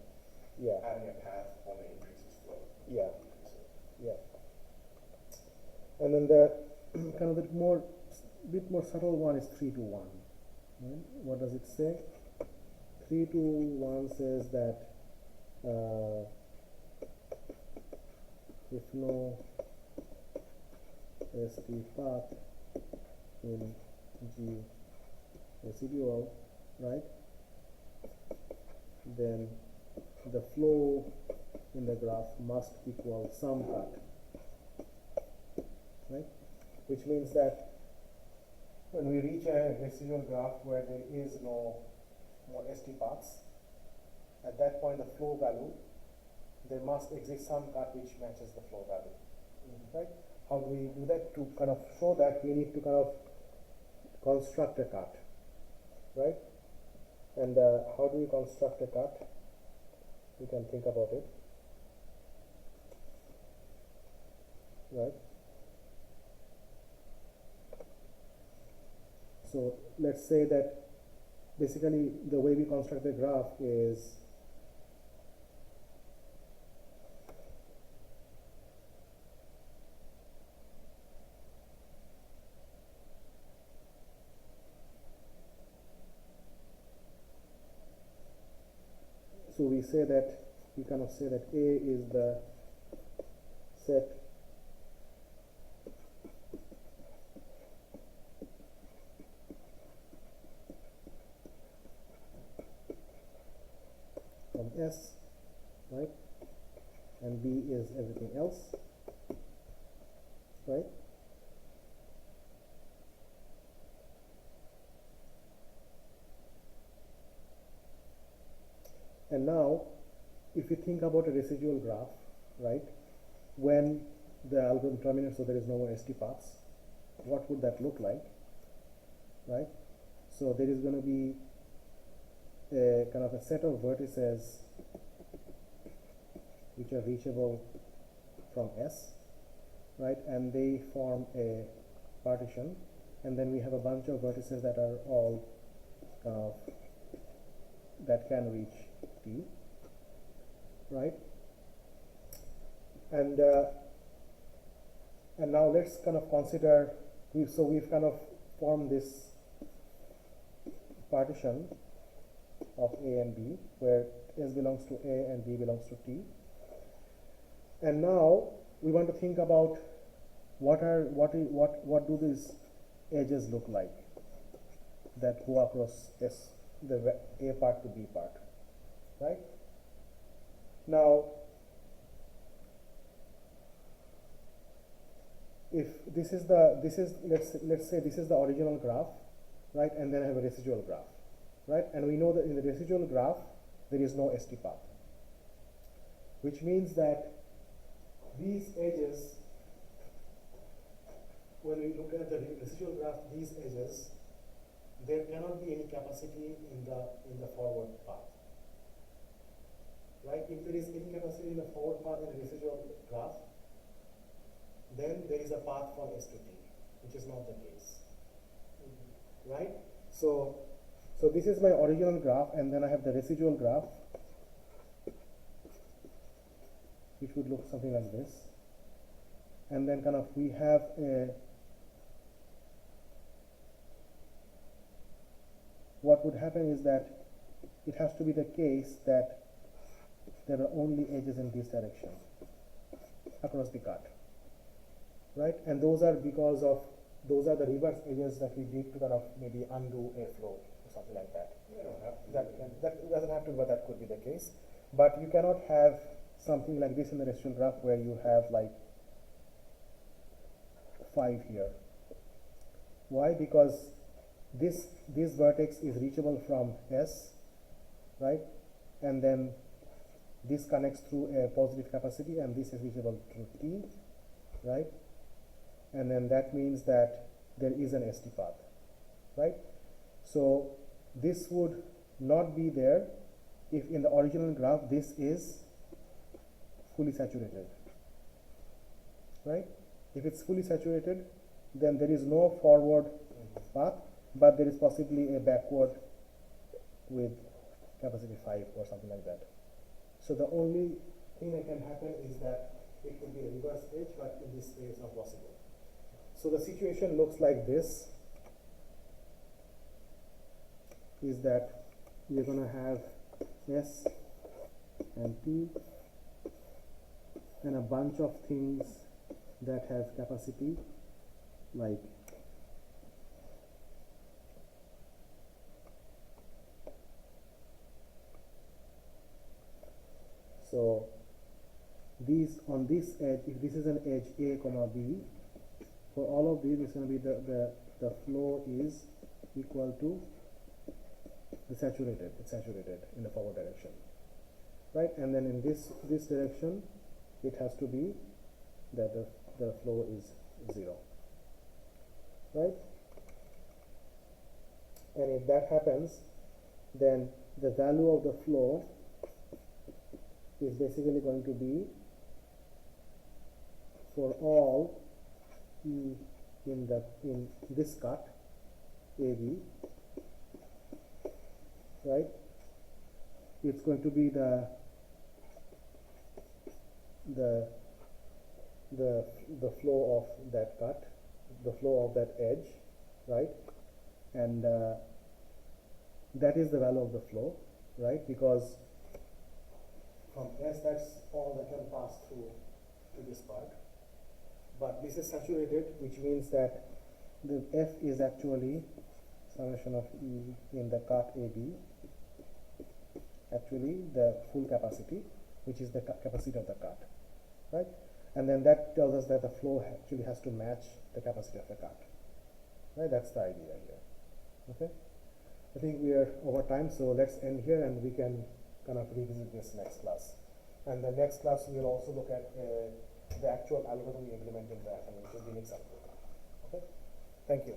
Yeah. adding a path only increases flow. Yeah. Yeah. And then the kind of the bit more subtle one is 3 to 1. Right? What does it say? 3 to 1 says that if no ST path in G residual, right, then the flow in the graph must equal some cut right? Which means that when we reach a residual graph where there is no more ST paths, at that point the flow value, there must exist some cut which matches the flow value, right? How do we do that? To kind of show that, we need to kind of construct a cut, right? And how do we construct a cut? We can think about it, right? So let's say that basically the way we construct the graph is so we say that we kind of say that A is the set from S, right? And B is everything else, right? And now, if you think about a residual graph, right, when the algorithm terminates, so there is no more ST paths, what would that look like, right? So there is going to be a kind of a set of vertices which are reachable from S, right, and they form a partition, and then we have a bunch of vertices that are all kind of that can reach T, right? And now let's kind of consider, we've kind of formed this partition of A and B where S belongs to A and B belongs to T. And now we want to think about what do these edges look like that go across S, the A part to B part, right? Now, if let's say this is the original graph, right, and then I have a residual graph, right, and we know that in the residual graph there is no ST path, which means that these edges, when we look at the residual graph, these edges, there cannot be any capacity in the forward path, right? If there is any capacity in the forward path in the residual graph, then there is a path from S to T, which is not the case, right? So this is my original graph, and then I have the residual graph, which would look something like this, and then kind of we have what would happen is that it has to be the case that there are only edges in this direction across the cut, right? And those are because of, those are the reverse edges that we need to kind of maybe undo a flow or something like that. That doesn't have to, but that could be the case. But you cannot have something like this in the residual graph where you have like 5 here. Why? Because this vertex is reachable from S, right? And then this connects through a positive capacity, and this is reachable through T, right? And then that means that there is an ST path, right? So this would not be there if in the original graph this is fully saturated, right? If it's fully saturated, then there is no forward path, but there is possibly a backward with capacity 5 or something like that. So the only thing that can happen is that it could be a reverse edge, but in this way it's not possible. So the situation looks like this, is that we're going to have S and T and a bunch of things that have capacity, like so these on this edge, if this is an edge A comma B, for all of these, it's going to be the flow is equal to it's saturated in the forward direction, right? And then in this direction, it has to be that the flow is 0, right? And if that happens, then the value of the flow is basically going to be for all E in this cut AB, right? It's going to be the flow of that cut, the flow of that edge, right? And that is the value of the flow, right? Because from S, that's all that can pass through to this part. But this is saturated, which means that the F is actually summation of E in the cut AB, actually the full capacity, which is the capacity of the cut, right? And then that tells us that the flow actually has to match the capacity of the cut, right? That's the idea here, okay? I think we are over time, so let's end here and we can kind of revisit this next class. And the next class we will also look at the actual algorithm we implement in that, and we should give example. Okay? Thank you.